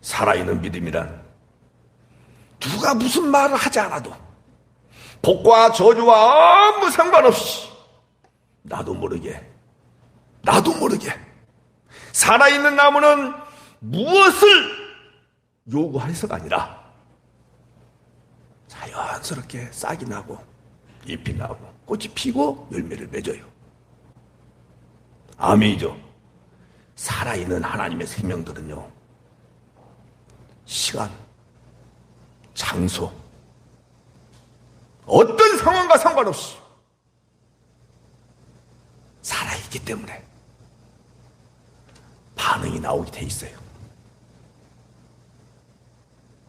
살아있는 믿음이란 누가 무슨 말을 하지 않아도, 복과 저주와 아무 상관없이 나도 모르게 살아있는 나무는 무엇을 요구해서가 아니라 자연스럽게 싹이 나고 잎이 나고 꽃이 피고 열매를 맺어요. 아멘이죠. 살아있는 하나님의 생명들은요, 시간, 장소, 어떤 상황과 상관없이 살아있기 때문에 반응이 나오게 돼 있어요.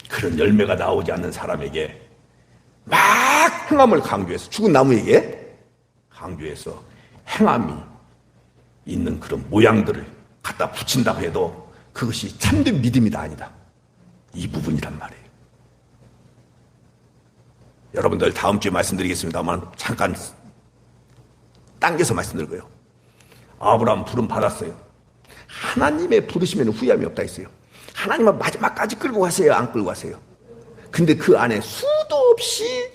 그런 열매가 나오지 않는 사람에게 막 행함을 강조해서, 죽은 나무에게 강조해서 행함이 있는 그런 모양들을 갖다 붙인다고 해도 그것이 참된 믿음이다, 아니다, 이 부분이란 말이에요. 여러분들 다음 주에 말씀드리겠습니다만 잠깐 당겨서 말씀드리고요. 아브라함 부름 받았어요. 하나님의 부르시면 후회함이 없다 했어요. 하나님은 마지막까지 끌고 가세요, 안 끌고 가세요? 근데 그 안에 수도 없이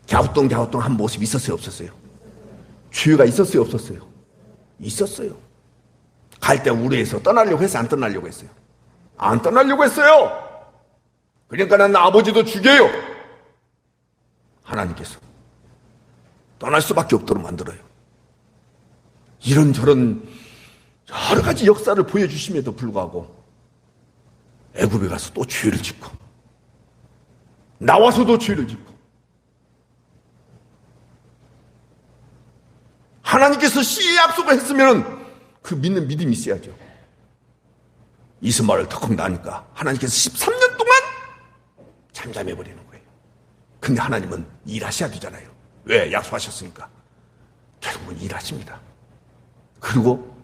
갸우뚱한 모습이 있었어요, 없었어요? 죄가 있었어요, 없었어요? 있었어요. 갈 때 우려해서 떠나려고 했어요, 안 떠나려고 했어요? 안 떠나려고 했어요. 그러니까 난 아버지도 죽여요. 하나님께서 떠날 수밖에 없도록 만들어요. 이런저런 여러 가지 역사를 보여주심에도 불구하고 애굽에 가서 또 죄를 짓고, 나와서도 죄를 짓고, 하나님께서 씨의 약속을 했으면 그 믿는 믿음이 있어야죠. 이스마엘 덜컥 나니까 하나님께서 13년 동안 잠잠해버리는 거예요. 근데 하나님은 일하셔야 되잖아요. 왜? 약속하셨으니까. 결국은 일하십니다. 그리고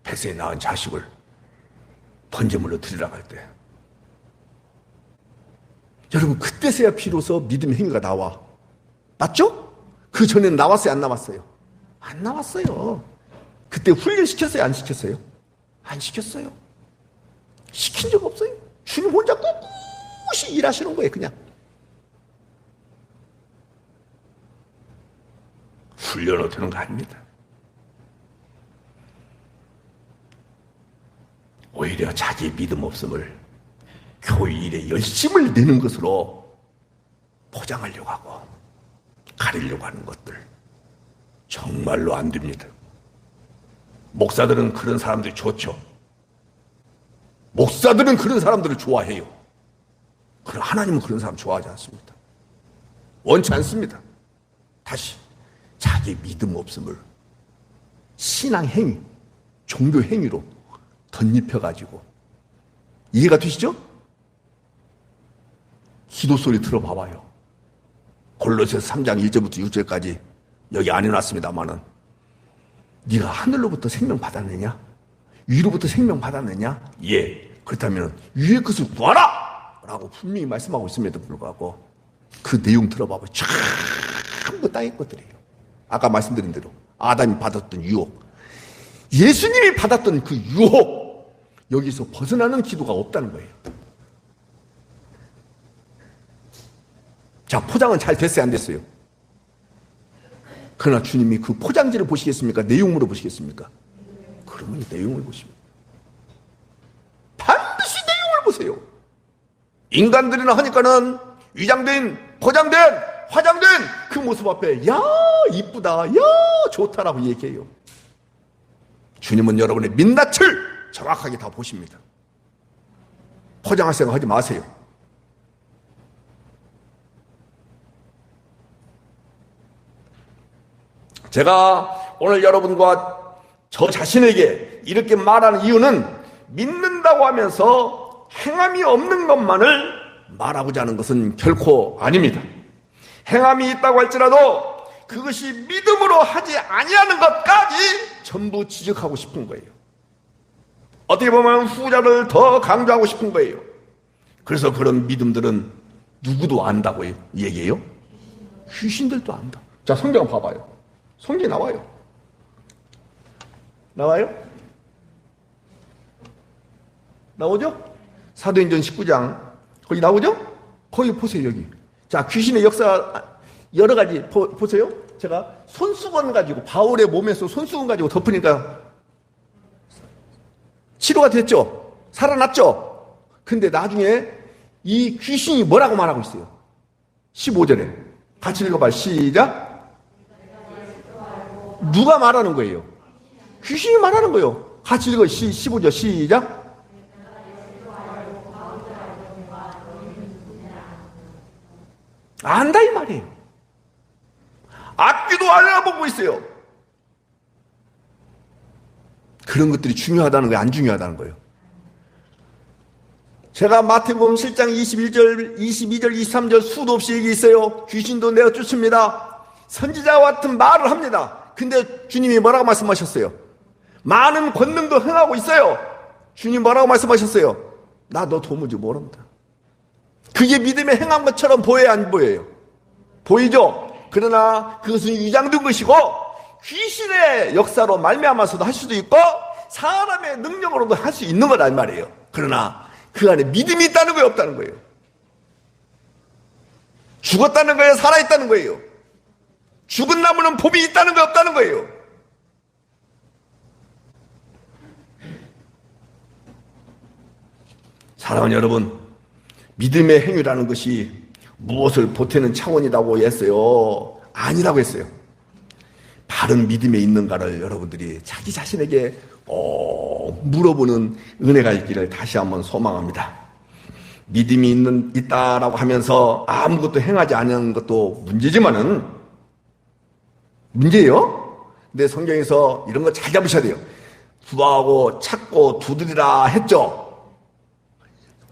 뱃에 낳은 자식을 번제물로 드리라고 할 때, 여러분 그때서야 비로소 믿음의 행위가 나와. 맞죠? 그 전에는 나왔어요, 안 나왔어요? 안 나왔어요. 그때 훈련시켰어요, 안 시켰어요? 안 시켰어요. 시킨 적 없어요. 주님 혼자 꿋꿋이 일하시는 거예요, 그냥. 불려도 되는 거 아닙니다. 오히려 자기 믿음 없음을 교회 일에 열심을 내는 것으로 포장하려고 하고 가리려고 하는 것들 정말로 안 됩니다. 목사들은 그런 사람들이 좋죠. 목사들은 그런 사람들을 좋아해요. 그러나 하나님은 그런 사람 좋아하지 않습니다. 원치 않습니다. 다시 자기 믿음 없음을 신앙 행위, 종교 행위로 덧입혀가지고 이해가 되시죠? 기도 소리 들어봐봐요. 골로새서 3장 1절부터 6절까지 여기 안 해놨습니다만은 네가 하늘로부터 생명 받았느냐? 위로부터 생명 받았느냐? 예. 그렇다면 위의 것을 구하라! 라고 분명히 말씀하고 있음에도 불구하고 그 내용 들어봐봐요. 전부 땅의 것들이에요. 아까 말씀드린 대로 아담이 받았던 유혹, 예수님이 받았던 그 유혹, 여기서 벗어나는 기도가 없다는 거예요. 자, 포장은 잘 됐어요, 안 됐어요? 그러나 주님이 그 포장지를 보시겠습니까? 내용물을 보시겠습니까? 그러면 내용을 보십니다. 반드시 내용을 보세요. 인간들이나 하니까는 위장된, 포장된, 화장된 그 모습 앞에 야 이쁘다, 야 좋다라고 얘기해요. 주님은 여러분의 민낯을 정확하게 다 보십니다. 포장할 생각 하지 마세요. 제가 오늘 여러분과 저 자신에게 이렇게 말하는 이유는 믿는다고 하면서 행함이 없는 것만을 말하고자 하는 것은 결코 아닙니다. 행함이 있다고 할지라도 그것이 믿음으로 하지 아니하는 것까지 전부 지적하고 싶은 거예요. 어떻게 보면 후자를 더 강조하고 싶은 거예요. 그래서 그런 믿음들은 누구도 안다고 얘기해요? 귀신들도 안다. 자, 성경 봐봐요. 성경에 나와요. 나와요? 나오죠? 사도행전 19장 거기 나오죠? 거기 보세요. 여기. 자, 귀신의 역사 여러 가지 보세요. 제가 손수건 가지고 바울의 몸에서 손수건 가지고 덮으니까 치료가 됐죠? 살아났죠? 근데 나중에 이 귀신이 뭐라고 말하고 있어요? 15절에 같이 읽어봐. 시작. 누가 말하는 거예요? 귀신이 말하는 거예요. 같이 읽어. 15절 시작. 안다 이 말이에요. 앞귀도 알아보고 있어요. 그런 것들이 중요하다는 거예요? 안 중요하다는 거예요? 제가 마태복음 7장 21절, 22절, 23절 수도 없이 얘기했어요. 귀신도 내어 쫓습니다. 선지자와 같은 말을 합니다. 근데 주님이 뭐라고 말씀하셨어요? 많은 권능도 행하고 있어요. 주님 뭐라고 말씀하셨어요? 나 너 도무지 모른다. 그게 믿음의 행한 것처럼 보여야 안 보여요? 보이죠? 그러나 그것은 위장된 것이고 귀신의 역사로 말미암아서도 할 수도 있고 사람의 능력으로도 할 수 있는 거란 말이에요. 그러나 그 안에 믿음이 있다는 거예요, 없다는 거예요? 죽었다는 거예요, 살아있다는 거예요? 죽은 나무는 봄이 있다는 거예요, 없다는 거예요? 사랑하는 여러분, 믿음의 행위라는 것이 무엇을 보태는 차원이라고 했어요? 아니라고 했어요. 바른 믿음에 있는가를 여러분들이 자기 자신에게 물어보는 은혜가 있기를 다시 한번 소망합니다. 믿음이 있다라고 하면서 아무것도 행하지 않은 것도 문제지만은 문제예요. 근데 성경에서 이런 거 잘 잡으셔야 돼요. 구하고 찾고 두드리라 했죠.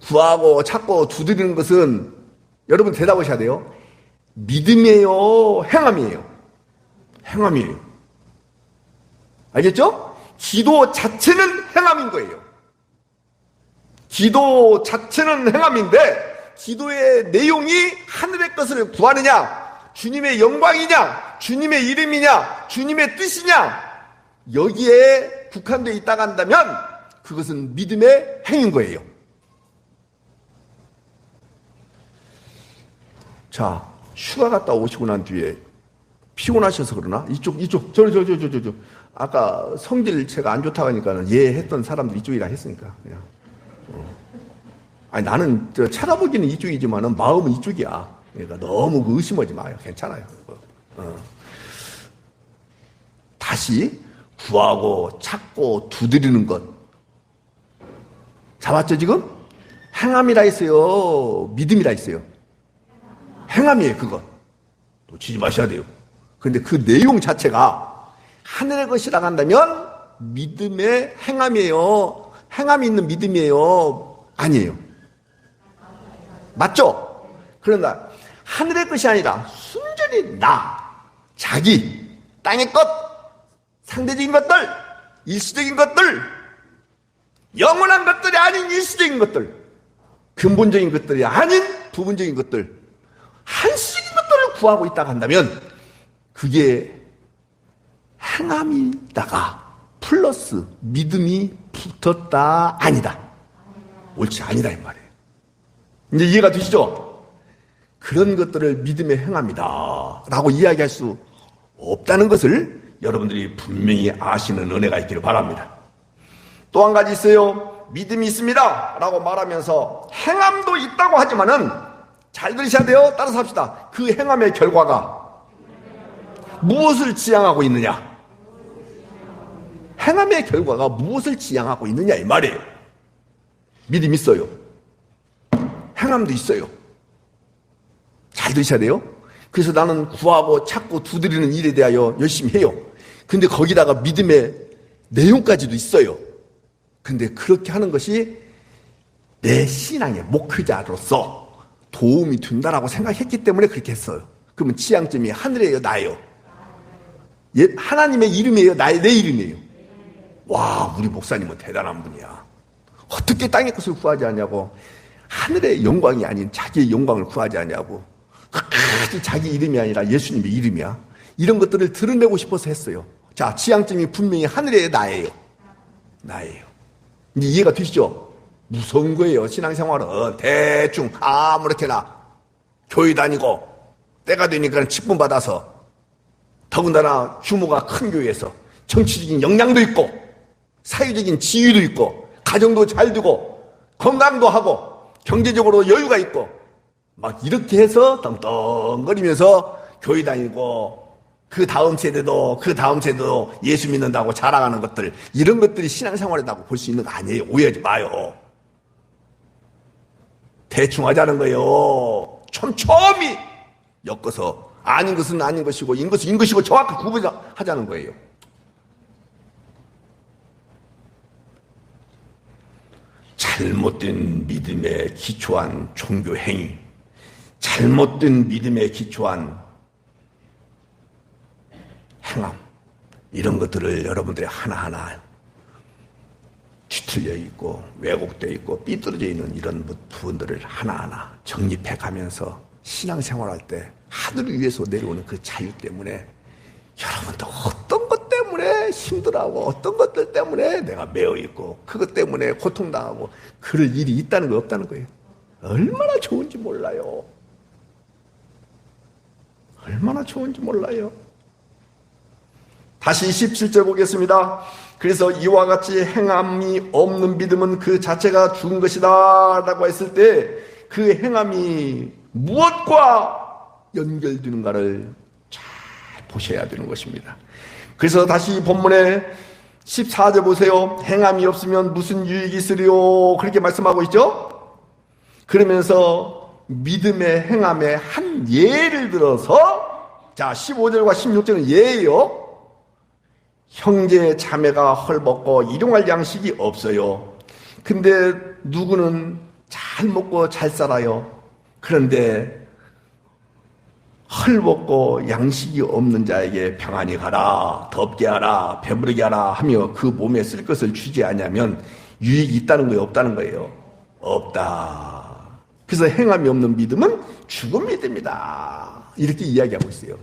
구하고 찾고 두드리는 것은 여러분 대답하셔야 돼요. 믿음이에요? 행함이에요? 행함이에요. 알겠죠? 기도 자체는 행함인 거예요. 기도 자체는 행함인데 기도의 내용이 하늘의 것을 구하느냐, 주님의 영광이냐, 주님의 이름이냐, 주님의 뜻이냐, 여기에 국한되어 있다고 한다면 그것은 믿음의 행인 거예요. 자, 휴가 갔다 오시고 난 뒤에 피곤하셔서 그러나? 저. 아까 성질 제가 안 좋다고 하니까는 예 했던 사람들 이쪽이라 했으니까, 그냥. 아니, 나는 쳐다보기는 이쪽이지만은 마음은 이쪽이야. 그러니까 너무 의심하지 마요. 괜찮아요. 다시 구하고 찾고 두드리는 것. 잡았죠, 지금? 행함이라 했어요? 믿음이라 했어요? 행함이에요, 그건. 놓치지 마셔야 돼요. 그런데 그 내용 자체가 하늘의 것이라고 한다면 믿음의 행함이에요? 행함이 있는 믿음이에요? 아니에요. 맞죠? 그러나 하늘의 것이 아니라 순전히 자기, 땅의 것, 상대적인 것들, 일시적인 것들, 영원한 것들이 아닌 일시적인 것들, 근본적인 것들이 아닌 부분적인 것들, 한시적인 것들을 구하고 있다고 한다면 그게 행함이다가 플러스 믿음이 붙었다 아니다. 옳지 아니다 이 말이에요. 이제 이해가 되시죠? 그런 것들을 믿음의 행함이다 라고 이야기할 수 없다는 것을 여러분들이 분명히 아시는 은혜가 있기를 바랍니다. 또 한 가지 있어요. 믿음이 있습니다 라고 말하면서 행함도 있다고 하지만은 잘 들으셔야 돼요. 따라서 합시다. 그 행함의 결과가 무엇을 지향하고 있느냐? 행함의 결과가 무엇을 지향하고 있느냐 이 말이에요. 믿음 있어요. 행함도 있어요. 잘 들으셔야 돼요. 그래서 나는 구하고 찾고 두드리는 일에 대하여 열심히 해요. 근데 거기다가 믿음의 내용까지도 있어요. 근데 그렇게 하는 것이 내 신앙의 목표자로서 도움이 된다라고 생각했기 때문에 그렇게 했어요. 그러면 지향점이 하늘이에요, 나예요? 하나님의 이름이에요, 내 이름이에요? 와, 우리 목사님은 대단한 분이야. 어떻게 땅의 것을 구하지 않냐고. 하늘의 영광이 아닌 자기의 영광을 구하지 않냐고. 끝까지 자기 이름이 아니라 예수님의 이름이야. 이런 것들을 드러내고 싶어서 했어요. 자, 지향점이 분명히 하늘의 나예요. 이제 이해가 되시죠? 무서운 거예요. 신앙생활은 대충 아무렇게나 교회 다니고 때가 되니까 직분 받아서, 더군다나 규모가 큰 교회에서 정치적인 역량도 있고 사회적인 지위도 있고 가정도 잘 되고 건강도 하고 경제적으로 여유가 있고 막 이렇게 해서 떵떵거리면서 교회 다니고 그 다음 세대도 예수 믿는다고 자랑하는 것들, 이런 것들이 신앙생활이라고 볼 수 있는 거 아니에요. 오해하지 마요. 대충 하자는 거예요. 촘촘히 엮어서 아닌 것은 아닌 것이고 인 것은 인 것이고 정확히 구분하자는 거예요. 잘못된 믿음에 기초한 종교 행위, 잘못된 믿음에 기초한 행함, 이런 것들을 여러분들이 하나하나 뒤틀려 있고 왜곡되어 있고 삐뚤어져 있는 이런 부분들을 하나하나 정립해 가면서 신앙생활할 때 하늘을 위해서 내려오는 그 자유 때문에 여러분도 어떤 것 때문에 힘들어하고 어떤 것들 때문에 내가 매여 있고 그것 때문에 고통당하고 그럴 일이 있다는 거 없다는 거예요. 얼마나 좋은지 몰라요. 얼마나 좋은지 몰라요. 다시 17절 보겠습니다. 그래서 이와 같이 행함이 없는 믿음은 그 자체가 죽은 것이다 라고 했을 때 그 행함이 무엇과 연결되는가를 잘 보셔야 되는 것입니다. 그래서 다시 본문에 14절 보세요. 행함이 없으면 무슨 유익이 있으리요, 그렇게 말씀하고 있죠. 그러면서 믿음의 행함의 한 예를 들어서, 자 15절과 16절은 예예요. 형제 자매가 헐벗고 일용할 양식이 없어요. 근데 누구는 잘 먹고 잘 살아요. 그런데 헐벗고 양식이 없는 자에게 평안히 가라, 덥게 하라, 배부르게 하라 하며 그 몸에 쓸 것을 주지 않으면 유익이 있다는 거예요, 없다는 거예요? 없다. 그래서 행함이 없는 믿음은 죽은 믿음이다, 이렇게 이야기하고 있어요.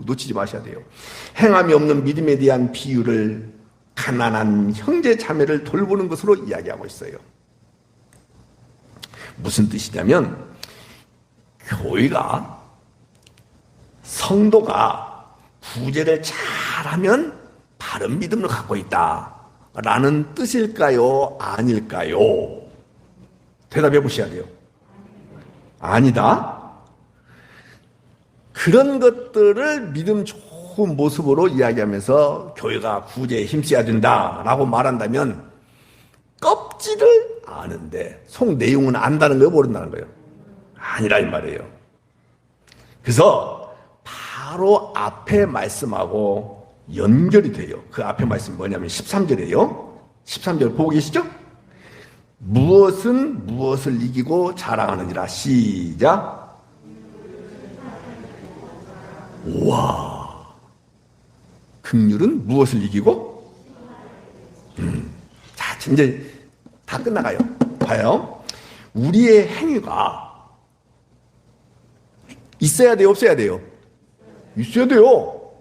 놓치지 마셔야 돼요. 행함이 없는 믿음에 대한 비유를 가난한 형제 자매를 돌보는 것으로 이야기하고 있어요. 무슨 뜻이냐면 교회가 성도가 구제를 잘하면 바른 믿음을 갖고 있다 라는 뜻일까요? 아닐까요? 대답해 보셔야 돼요. 아니다. 그런 것들을 믿음 좋은 모습으로 이야기하면서 교회가 구제에 힘써야 된다라고 말한다면 껍질을 아는데 속 내용은 안다는 거예요, 모른다는 거예요? 아니라 이 말이에요. 그래서 바로 앞에 말씀하고 연결이 돼요. 그 앞에 말씀이 뭐냐면 13절이에요. 13절 보고 계시죠? 무엇은 무엇을 이기고 자랑하느니라. 시작. 우와. 긍휼은 무엇을 이기고? 자, 이제 다 끝나가요. 봐요. 우리의 행위가 있어야 돼요, 없어야 돼요? 있어야 돼요.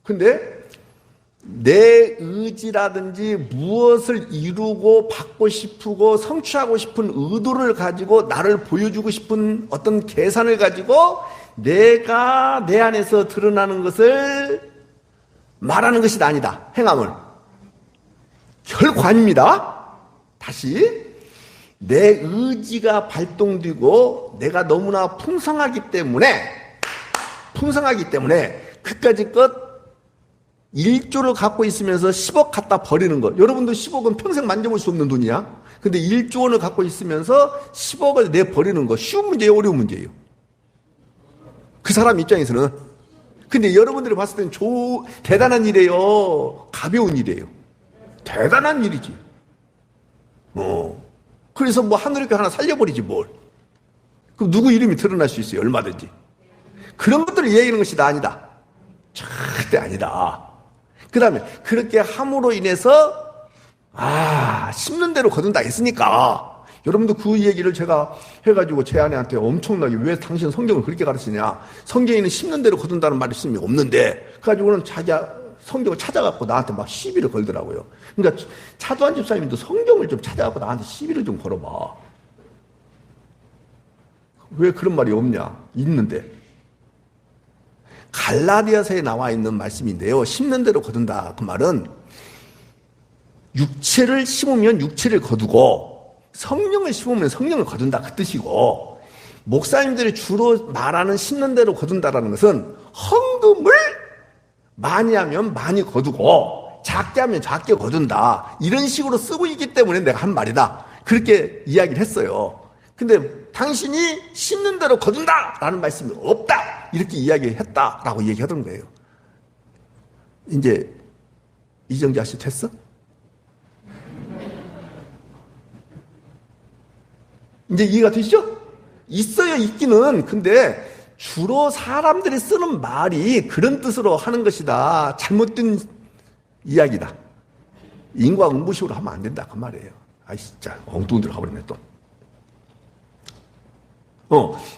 근데 내 의지라든지 무엇을 이루고 받고 싶고 성취하고 싶은 의도를 가지고 나를 보여주고 싶은 어떤 계산을 가지고 내가 내 안에서 드러나는 것을 말하는 것이 아니다. 행함을. 결코 아닙니다. 다시 내 의지가 발동되고 내가 너무나 풍성하기 때문에 그까짓 것 1조를 갖고 있으면서 10억 갖다 버리는 것. 여러분도 10억은 평생 만져볼 수 없는 돈이야. 근데 1조 원을 갖고 있으면서 10억을 내버리는 거 쉬운 문제예요, 어려운 문제예요? 그 사람 입장에서는. 근데 여러분들이 봤을 때는 대단한 일이에요, 가벼운 일이에요? 대단한 일이지. 그래서 뭐 하늘교회 하나 살려버리지 뭘. 그럼 누구 이름이 드러날 수 있어요, 얼마든지. 그런 것들을 얘기하는 것이 아니다. 절대 아니다. 그 다음에 그렇게 함으로 인해서 심는 대로 거둔다 했으니까 여러분도 그 얘기를 제가 해가지고 제 아내한테 엄청나게 왜 당신 성경을 그렇게 가르치냐, 성경에는 심는 대로 거둔다는 말씀이 없는데 그래가지고는 자기가 성경을 찾아갖고 나한테 막 시비를 걸더라고요. 그러니까 차도한 집사님도 성경을 좀 찾아갖고 나한테 시비를 좀 걸어봐. 왜 그런 말이 없냐? 있는데. 갈라디아서에 나와 있는 말씀인데요. 심는 대로 거둔다. 그 말은 육체를 심으면 육체를 거두고 성령을 심으면 성령을 거둔다. 그 뜻이고, 목사님들이 주로 말하는 심는 대로 거둔다라는 것은 헌금을 많이 하면 많이 거두고 작게 하면 작게 거둔다. 이런 식으로 쓰고 있기 때문에 내가 한 말이다. 그렇게 이야기를 했어요. 근데 당신이 심는 대로 거둔다 라는 말씀이 없다 이렇게 이야기했다라고 얘기하던 거예요. 이제 이정재 아씨 됐어? 이제 이해가 되시죠? 있어요, 있기는. 근데 주로 사람들이 쓰는 말이 그런 뜻으로 하는 것이다. 잘못된 이야기다. 인과응보식으로 하면 안 된다 그 말이에요. 진짜 엉뚱한 데로 가버렸네 또.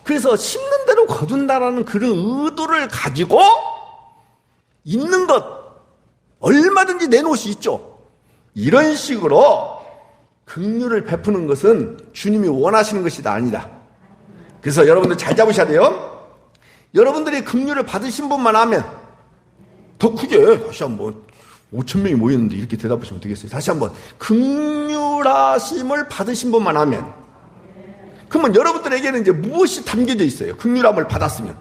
그래서 심는 대로 거둔다라는 그런 의도를 가지고 있는 것 얼마든지 내놓을 수 있죠. 이런 식으로 긍휼을 베푸는 것은 주님이 원하시는 것이 아니다. 그래서 여러분들 잘 잡으셔야 돼요. 여러분들이 긍휼을 받으신 분만 하면 더 크게 다시 한번 5,000명이 모였는데 이렇게 대답하시면 되겠어요. 다시 한번 긍휼하심을 받으신 분만 하면, 그러면 여러분들에게는 이제 무엇이 담겨져 있어요? 긍휼함을 받았으면.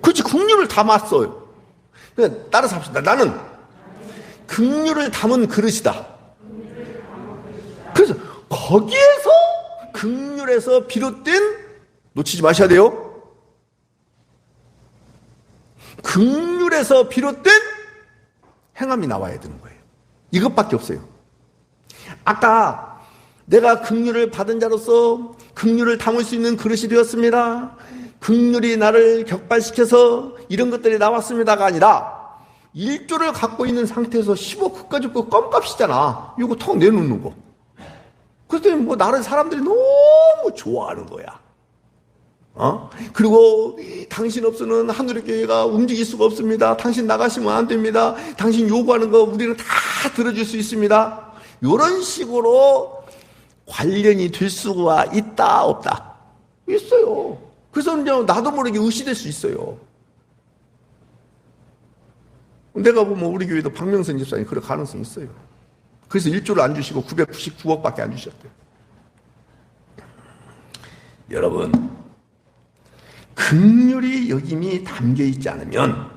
그렇지, 긍휼을 담았어요. 그러니까 따라서 합시다. 나는 긍휼을 담은 그릇이다. 그래서 거기에서 긍휼에서 비롯된, 놓치지 마셔야 돼요. 긍휼에서 비롯된 행함이 나와야 되는 거예요. 이것밖에 없어요. 아까 내가 긍휼을 받은 자로서 긍휼을 담을 수 있는 그릇이 되었습니다. 긍휼이 나를 격발시켜서 이런 것들이 나왔습니다가 아니라 1조를 갖고 있는 상태에서 10억 그 껌값이잖아. 이거 턱 내놓는 거. 그랬더니 뭐 나를 사람들이 너무 좋아하는 거야. 그리고 당신 없으면 하늘의 교회가 움직일 수가 없습니다. 당신 나가시면 안 됩니다. 당신 요구하는 거 우리는 다 들어줄 수 있습니다. 이런 식으로 관련이 될 수가 있다 없다? 있어요. 그래서 이제 나도 모르게 의시될 수 있어요. 내가 보면 우리 교회도 박명선 집사님 그럴 가능성이 있어요. 그래서 1조를 안 주시고 999억밖에 안 주셨대요. 여러분, 긍휼히 여김이 담겨 있지 않으면,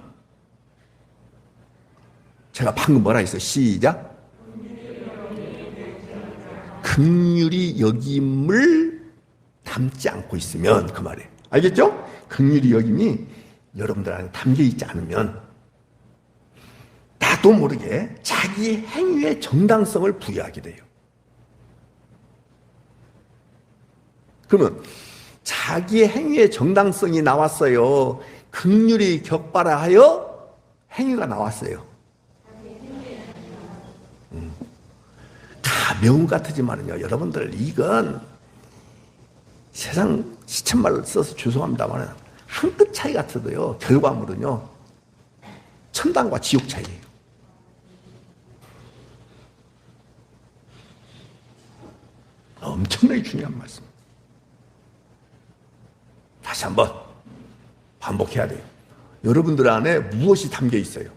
제가 방금 뭐라 했어요? 시작. 긍휼히 여김을 담지 않고 있으면, 그 말이에요. 알겠죠? 긍휼히 여김이 여러분들한테 담겨 있지 않으면 나도 모르게 자기 행위의 정당성을 부여하게 돼요. 그러면 자기의 행위의 정당성이 나왔어요. 긍휼히 격발하여 행위가 나왔어요. 다 명운 같으지만요, 여러분들 이건 세상 시쳇말을 써서 죄송합니다만 한 끗 차이 같아도요, 결과물은요 천당과 지옥 차이예요. 엄청나게 중요한 말씀. 다시 한번 반복해야 돼요. 여러분들 안에 무엇이 담겨 있어요?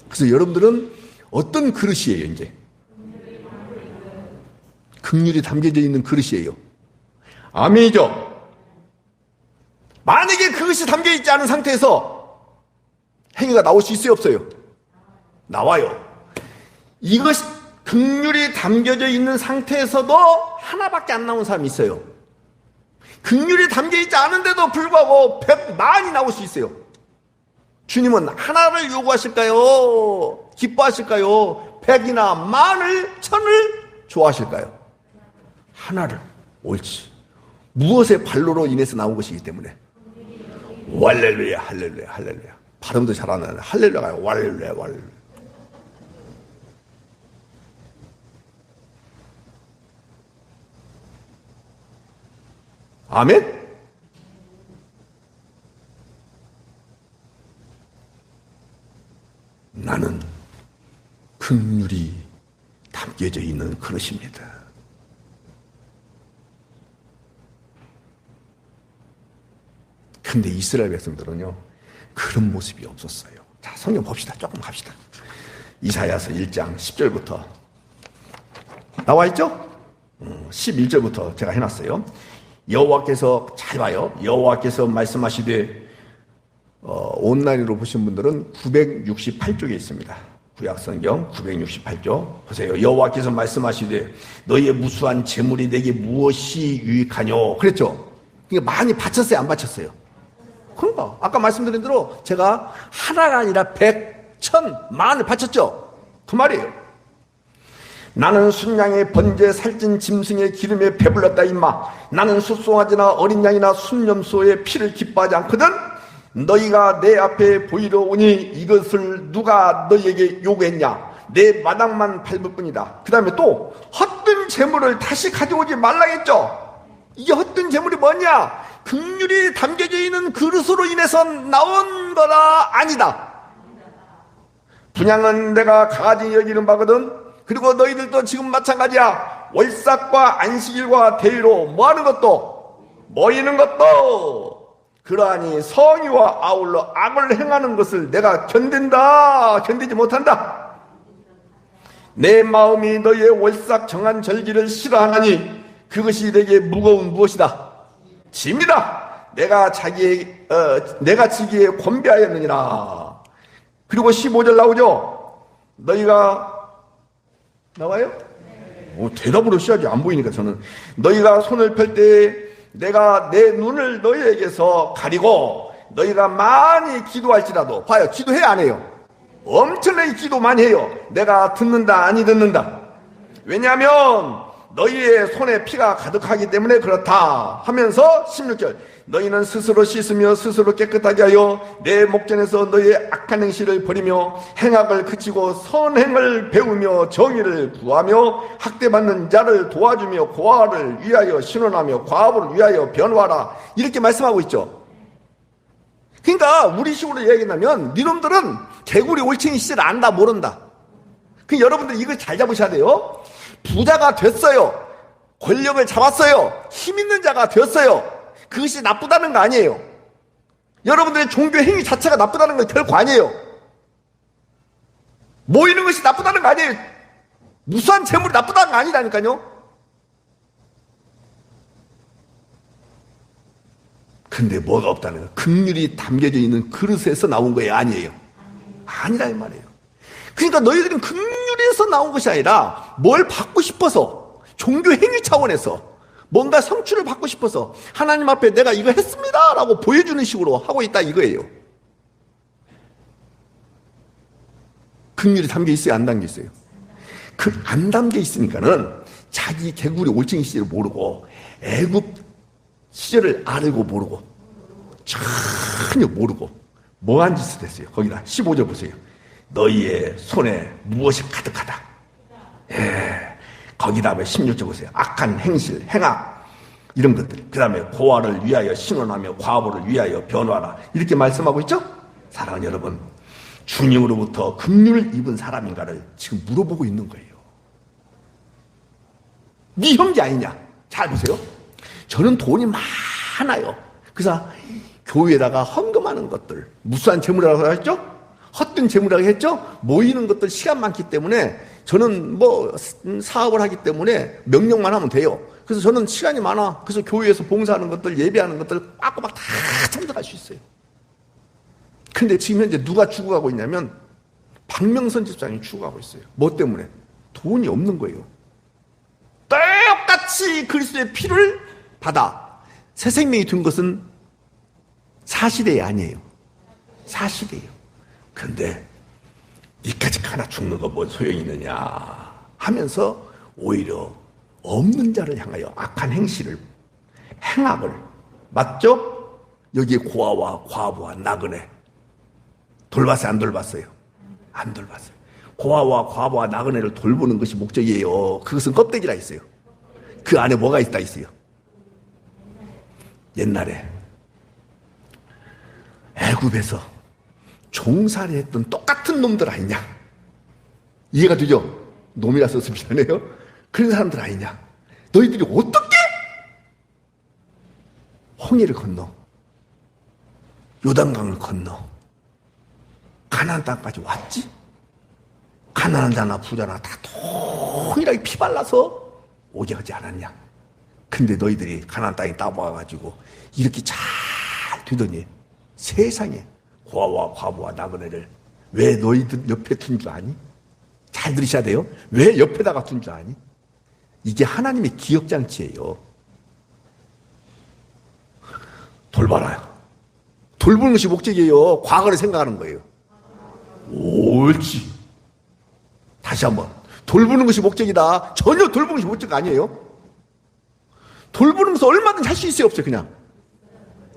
그래서 여러분들은 어떤 그릇이에요, 이제? 긍휼이 담겨져 있는 그릇이에요. 아멘이죠? 만약에 그것이 담겨 있지 않은 상태에서 행위가 나올 수 있어요, 없어요? 나와요. 이것이 긍휼이 담겨져 있는 상태에서도 하나밖에 안 나온 사람이 있어요. 긍휼이 담겨 있지 않은데도 불구하고 100, 만이 나올 수 있어요. 주님은 하나를 요구하실까요? 기뻐하실까요? 100이나 만을, 1000을 좋아하실까요? 하나를. 옳지. 무엇의 발로로 인해서 나온 것이기 때문에. 할렐루야, 할렐루야, 할렐루야. 발음도 잘하는 할렐루야가요. 할렐루야, 할렐루야. 아멘? 나는 긍휼이 담겨져 있는 그릇입니다. 근데 이스라엘 백성들은요, 그런 모습이 없었어요. 자, 성경 봅시다. 조금 갑시다. 이사야서 1장 10절부터 나와 있죠? 11절부터 제가 해놨어요. 여호와께서, 잘 봐요. 여호와께서 말씀하시되, 온라인으로 보신 분들은 968쪽에 있습니다. 구약성경 968쪽 보세요. 여호와께서 말씀하시되 너희의 무수한 재물이 내게 무엇이 유익하뇨? 그랬죠? 그러니까 많이 바쳤어요, 안 바쳤어요? 그러니까 아까 말씀드린 대로 제가 하나가 아니라 100, 1000, 만을 바쳤죠? 그 말이에요. 나는 순양의 번제 살찐 짐승의 기름에 배불렀다 임마. 나는 숫송아지나 어린 양이나 순염소의 피를 기뻐하지 않거든. 너희가 내 앞에 보이러 오니 이것을 누가 너희에게 요구했냐? 내 마당만 밟을 뿐이다. 그 다음에 또 헛된 재물을 다시 가져오지 말라 했죠. 이게 헛된 재물이 뭐냐? 긍휼이 담겨져 있는 그릇으로 인해서 나온 거라 아니다. 분양은 내가 가지 여기는 바거든. 그리고 너희들도 지금 마찬가지야. 월삭과 안식일과 대의로 뭐하는 것도 모이는 것도 그러하니 성의와 아울러 악을 행하는 것을 내가 견디지 못한다. 내 마음이 너희의 월삭 정한 절기를 싫어하나니 그것이 내게 무거운 무엇이다? 짐이다. 내가 지기에 권배하였느니라. 그리고 15절 나오죠? 너희가 나와요? 대답으로 시작이 안 보이니까 저는 너희가 손을 펼 때 내가 내 눈을 너희에게서 가리고 너희가 많이 기도할지라도 봐요. 기도해 안 해요? 엄청나게 기도 많이 해요. 내가 듣는다 아니 듣는다. 왜냐하면 너희의 손에 피가 가득하기 때문에 그렇다 하면서 16절 너희는 스스로 씻으며 스스로 깨끗하게 하여 내 목전에서 너희의 악한 행실을 버리며 행악을 그치고 선행을 배우며 정의를 구하며 학대받는 자를 도와주며 고아를 위하여 신원하며 과부를 위하여 변화하라. 이렇게 말씀하고 있죠. 그러니까 우리 식으로 얘기하면 니놈들은 개구리 올챙이 시절 안다 모른다. 그러니까 여러분들 이걸 잘 잡으셔야 돼요. 부자가 됐어요. 권력을 잡았어요. 힘 있는 자가 되었어요. 그것이 나쁘다는 거 아니에요. 여러분들의 종교 행위 자체가 나쁘다는 건 결코 아니에요. 모이는 것이 나쁘다는 거 아니에요. 무수한 재물이 나쁘다는 거 아니라니까요. 근데 뭐가 없다는 거예요? 긍휼이 담겨져 있는 그릇에서 나온 거예요? 아니에요? 아니란 말이에요. 그러니까 너희들은 긍휼에서 나온 것이 아니라 뭘 받고 싶어서, 종교 행위 차원에서 뭔가 성취를 받고 싶어서 하나님 앞에 내가 이거 했습니다 라고 보여주는 식으로 하고 있다 이거예요. 긍휼이 담겨 있어요? 안 담겨 있어요? 그 안 담겨 있으니까는 자기 개구리 올챙이 시절을 모르고 애굽 시절을 알고 모르고 전혀 모르고 뭐한 짓을 했어요. 거기다 15절 보세요. 너희의 손에 무엇이 가득하다. 거기다 16절 보세요. 악한 행실, 행악 이런 것들. 그 다음에 고아를 위하여 신원하며 과부를 위하여 변호하라. 이렇게 말씀하고 있죠. 사랑하는 여러분, 주님으로부터 긍휼을 입은 사람인가를 지금 물어보고 있는 거예요. 네 형제 아니냐? 잘 보세요. 저는 돈이 많아요. 그래서 교회에다가 헌금하는 것들, 무수한 재물이라고 했죠? 헛된 재물이라고 했죠? 모이는 것들 시간 많기 때문에 저는 뭐 사업을 하기 때문에 명령만 하면 돼요. 그래서 저는 시간이 많아. 그래서 교회에서 봉사하는 것들, 예배하는 것들 빠꾸막 다 참석할 수 있어요. 근데 지금 현재 누가 죽어가고 있냐면 박명선 집사님이 죽어가고 있어요. 뭐 때문에? 돈이 없는 거예요. 똑같이 그리스도의 피를 받아 새 생명이 된 것은 사실이 아니에요. 사실이에요. 그런데 이까지 하나 죽는 거 뭐 소용이 있느냐 하면서 오히려 없는 자를 향하여 악한 행실을, 행악을, 맞죠? 여기에 고아와 과부와 나그네 돌봤어요? 안 돌봤어요? 안 돌봤어요. 고아와 과부와 나그네를 돌보는 것이 목적이에요. 그것은 껍데기라 있어요. 그 안에 뭐가 있다 있어요. 옛날에 애굽에서 종살이 했던 똑같은 놈들 아니냐? 이해가 되죠? 놈이라서 미안해요. 그런 사람들 아니냐? 너희들이 어떻게 홍해를 건너 요단강을 건너 가나안 땅까지 왔지? 가난한 자나 부자나 다 동일하게 피 발라서 오게 하지 않았냐? 근데 너희들이 가나안 땅에 따봐가지고 이렇게 잘 되더니 세상에 고아와 과부와 나그네를 왜 너희들 옆에 둔 줄 아니? 잘 들으셔야 돼요. 왜 옆에다가 둔 줄 아니? 이게 하나님의 기억장치예요. 돌봐라요. 돌보는 것이 목적이에요. 과거를 생각하는 거예요. 옳지. 다시 한번. 돌보는 것이 목적이다. 전혀 돌보는 것이 목적 아니에요. 돌보는 것은 얼마든지 할 수 있어요, 없어요? 그냥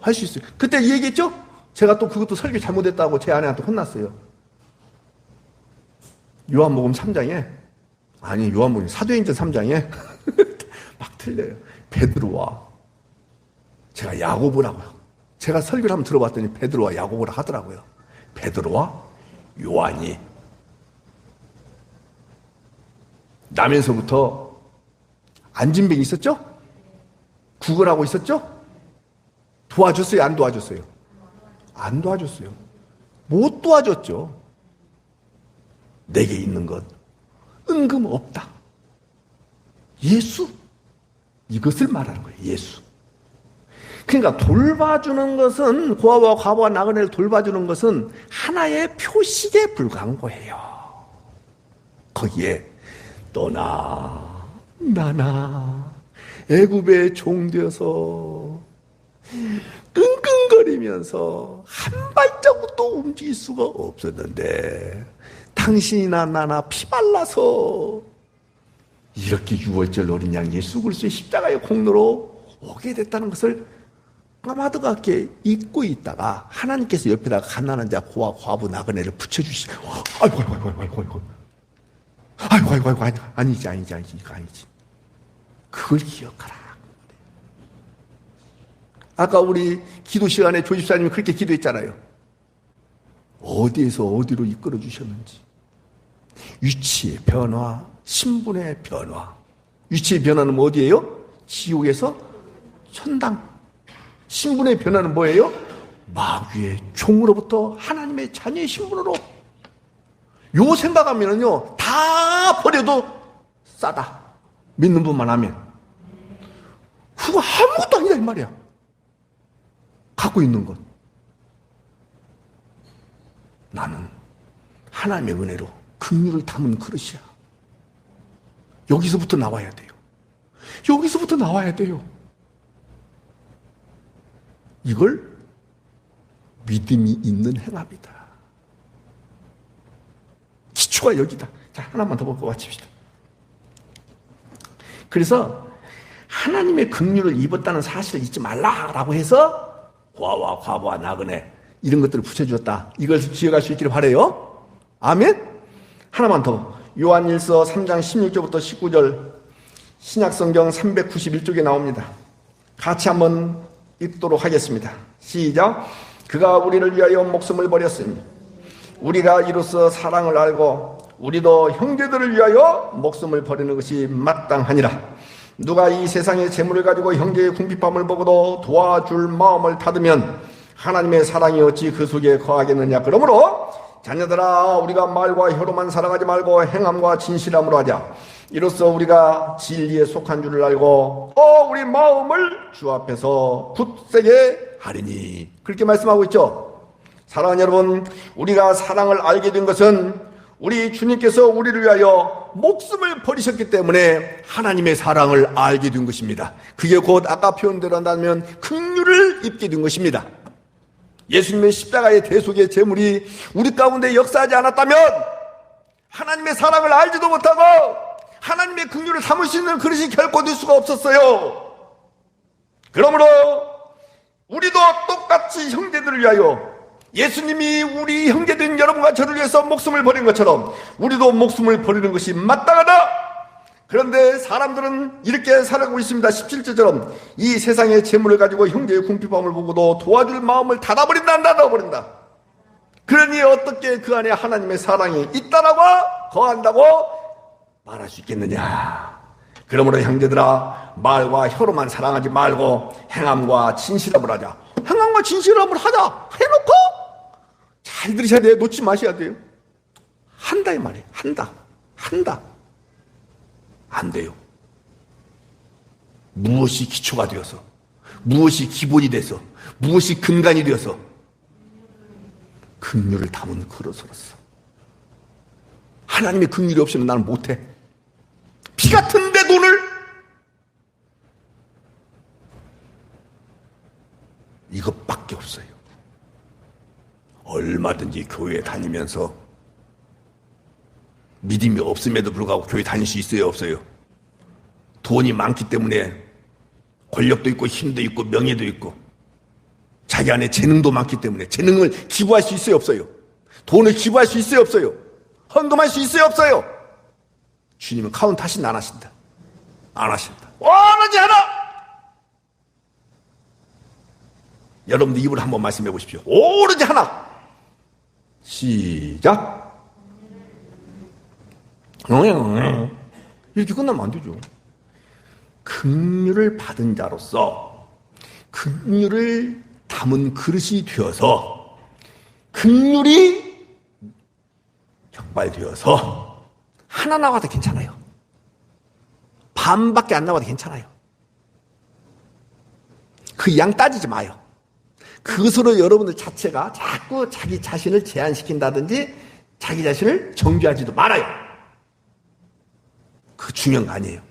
할 수 있어요. 그때 이 얘기했죠? 제가 또 그것도 설교 잘못했다고 제 아내한테 혼났어요. 요한복음 3장에 아니 요한복음 사도행전 3장에 막 틀려요. 베드로와 제가 야고보라고요. 제가 설교를 한번 들어봤더니 베드로와 야고보라 하더라고요. 베드로와 요한이 나면서부터 안진뱅이 있었죠? 구걸하고 있었죠? 도와줬어요? 안 도와줬어요? 안 도와줬어요. 못 도와줬죠. 내게 있는 것 은금 없다. 예수. 이것을 말하는 거예요. 예수. 그러니까 돌봐주는 것은 고아와 과부와 나그네를 돌봐주는 것은 하나의 표식에 불과한 거예요. 거기에 너나 나나 애굽에 종되어서 끙끙거리면서 한 발자국도 움직일 수가 없었는데 당신이나 나나 피 발라서 이렇게 유월절 어린 양 예수 그리스도의 십자가의 공로로 오게 됐다는 것을 까마득하게 잊고 있다가 하나님께서 옆에다가 가난한 자 고아 과부 나그네를 붙여주시고 아이고 아니지 그걸 기억하라. 아까 우리 기도 시간에 조집사님이 그렇게 기도했잖아요. 어디에서 어디로 이끌어 주셨는지. 위치의 변화, 신분의 변화. 위치의 변화는 어디예요? 지옥에서 천당. 신분의 변화는 뭐예요? 마귀의 종으로부터 하나님의 자녀의 신분으로 요 생각하면은요 다 버려도 싸다. 믿는 분만 하면 그거 아무것도 아니다 이 말이야. 갖고 있는 것. 나는 하나님의 은혜로 긍휼을 담은 그릇이야. 여기서부터 나와야 돼요. 여기서부터 나와야 돼요. 이걸 믿음이 있는 행함이다. 기초가 여기다. 자, 하나만 더 보고 마칩시다. 그래서 하나님의 긍휼을 입었다는 사실을 잊지 말라라고 해서 고아와 과부와 나그네 이런 것들을 붙여주었다. 이걸 기억할 수 있기를 바라요. 아멘. 하나만 더. 요한일서 3장 16절부터 19절 신약성경 391쪽에 나옵니다. 같이 한번 읽도록 하겠습니다. 시작. 그가 우리를 위하여 목숨을 버렸으니 우리가 이로써 사랑을 알고 우리도 형제들을 위하여 목숨을 버리는 것이 마땅하니라. 누가 이 세상의 재물을 가지고 형제의 궁핍함을 보고도 도와줄 마음을 닫으면 하나님의 사랑이 어찌 그 속에 거하겠느냐. 그러므로 자녀들아 우리가 말과 혀로만 사랑하지 말고 행함과 진실함으로 하자. 이로써 우리가 진리에 속한 줄을 알고 우리 마음을 주 앞에서 굳세게 하리니. 그렇게 말씀하고 있죠. 사랑하는 여러분, 우리가 사랑을 알게 된 것은 우리 주님께서 우리를 위하여 목숨을 버리셨기 때문에 하나님의 사랑을 알게 된 것입니다. 그게 곧 아까 표현대로 한다면 긍휼을 입게 된 것입니다. 예수님의 십자가의 대속의 제물이 우리 가운데 역사하지 않았다면 하나님의 사랑을 알지도 못하고 하나님의 긍휼을 담을 수 있는 그릇이 결코 될 수가 없었어요. 그러므로 우리도 똑같이 형제들을 위하여 예수님이 우리 형제된 여러분과 저를 위해서 목숨을 버린 것처럼 우리도 목숨을 버리는 것이 마땅하다. 그런데 사람들은 이렇게 살아가고 있습니다. 17절처럼 이 세상의 재물을 가지고 형제의 궁핍함을 보고도 도와줄 마음을 닫아버린다. 그러니 어떻게 그 안에 하나님의 사랑이 있다라고 거한다고 말할 수 있겠느냐. 그러므로 형제들아 말과 혀로만 사랑하지 말고 행함과 진실함을 하자. 행함과 진실함을 하자 해놓고 잘 들으셔야 돼요. 놓지 마셔야 돼요. 한다 이 말이에요. 한다. 안 돼요. 무엇이 기초가 되어서, 무엇이 기본이 돼서, 무엇이 근간이 되어서 긍휼을 담은 그릇으로서 하나님의 긍휼이 없이는 나는 못해. 피 같은 내 돈을 이것밖에 없어요. 얼마든지 교회 다니면서 믿음이 없음에도 불구하고 교회 다닐 수 있어요, 없어요? 돈이 많기 때문에 권력도 있고 힘도 있고 명예도 있고 자기 안에 재능도 많기 때문에 재능을 기부할 수 있어요, 없어요? 돈을 기부할 수 있어요, 없어요? 헌금할 수 있어요, 없어요? 주님은 카운트 하신다, 안 하신다? 안 하신다. 오로지 하나! 여러분들 입으로 한번 말씀해 보십시오. 오로지 하나! 시작! 이렇게 끝나면 안 되죠. 긍휼을 받은 자로서 긍휼을 담은 그릇이 되어서 긍휼이 격발되어서 하나 나와도 괜찮아요. 반밖에 안 나와도 괜찮아요. 그 양 따지지 마요. 그것으로 여러분들 자체가 자꾸 자기 자신을 제한시킨다든지 자기 자신을 정죄하지도 말아요. 그 중요한 거 아니에요.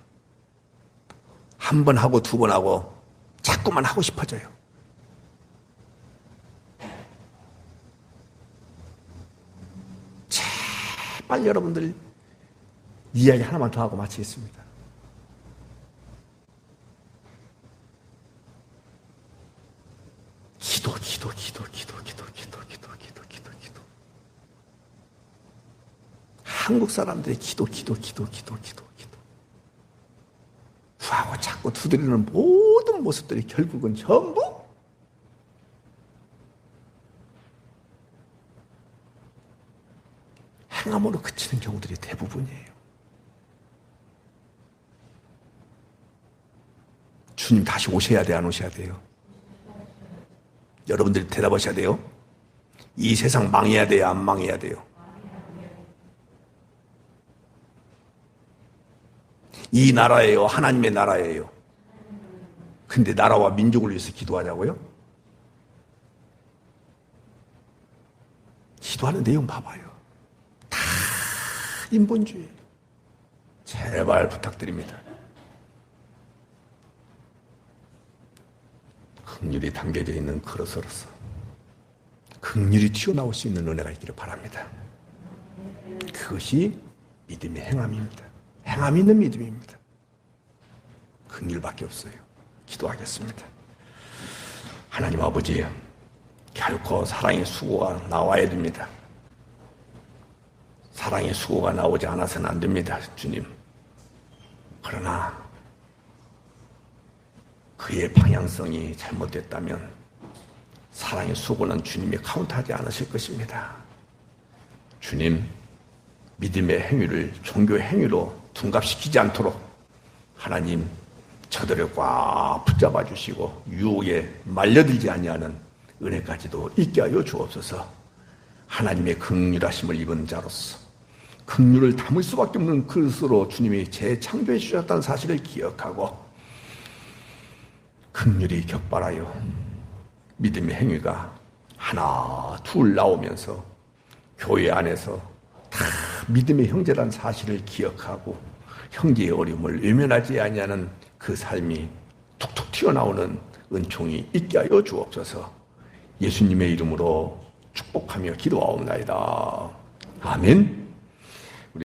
한 번 하고 두 번 하고 자꾸만 하고 싶어져요. 제발 여러분들 이야기 하나만 더 하고 마치겠습니다. 기도. 한국 사람들의 기도. 후하고 자꾸 두드리는 모든 모습들이 결국은 전부 행함으로 그치는 경우들이 대부분이에요. 주님 다시 오셔야 돼, 안 오셔야 돼요? 여러분들이 대답하셔야 돼요. 이 세상 망해야 돼요, 안 망해야 돼요? 이 나라예요, 하나님의 나라예요? 근데 나라와 민족을 위해서 기도하자고요? 기도하는 내용 봐봐요. 다 인본주의. 제발 부탁드립니다. 긍휼이 담겨져 있는 그릇으로서 긍휼이 튀어나올 수 있는 은혜가 있기를 바랍니다. 그것이 믿음의 행함입니다. 행함 있는 믿음입니다. 긍휼밖에 없어요. 기도하겠습니다. 하나님 아버지, 결코 사랑의 수고가 나와야 됩니다. 사랑의 수고가 나오지 않아서는 안 됩니다, 주님. 그러나 그의 방향성이 잘못됐다면 사랑의 수고는 주님이 카운트하지 않으실 것입니다. 주님, 믿음의 행위를 종교의 행위로 둔갑시키지 않도록 하나님 저들을 꽉 붙잡아 주시고 유혹에 말려들지 아니하는 은혜까지도 있게 하여 주옵소서. 하나님의 긍휼하심을 입은 자로서 긍휼을 담을 수밖에 없는 그릇으로 주님이 재창조해 주셨다는 사실을 기억하고 긍휼이 격발하여 믿음의 행위가 하나 둘 나오면서 교회 안에서 다 믿음의 형제라는 사실을 기억하고 형제의 어려움을 외면하지 아니하는 그 삶이 툭툭 튀어나오는 은총이 있게 하여 주옵소서. 예수님의 이름으로 축복하며 기도하옵나이다. 아멘.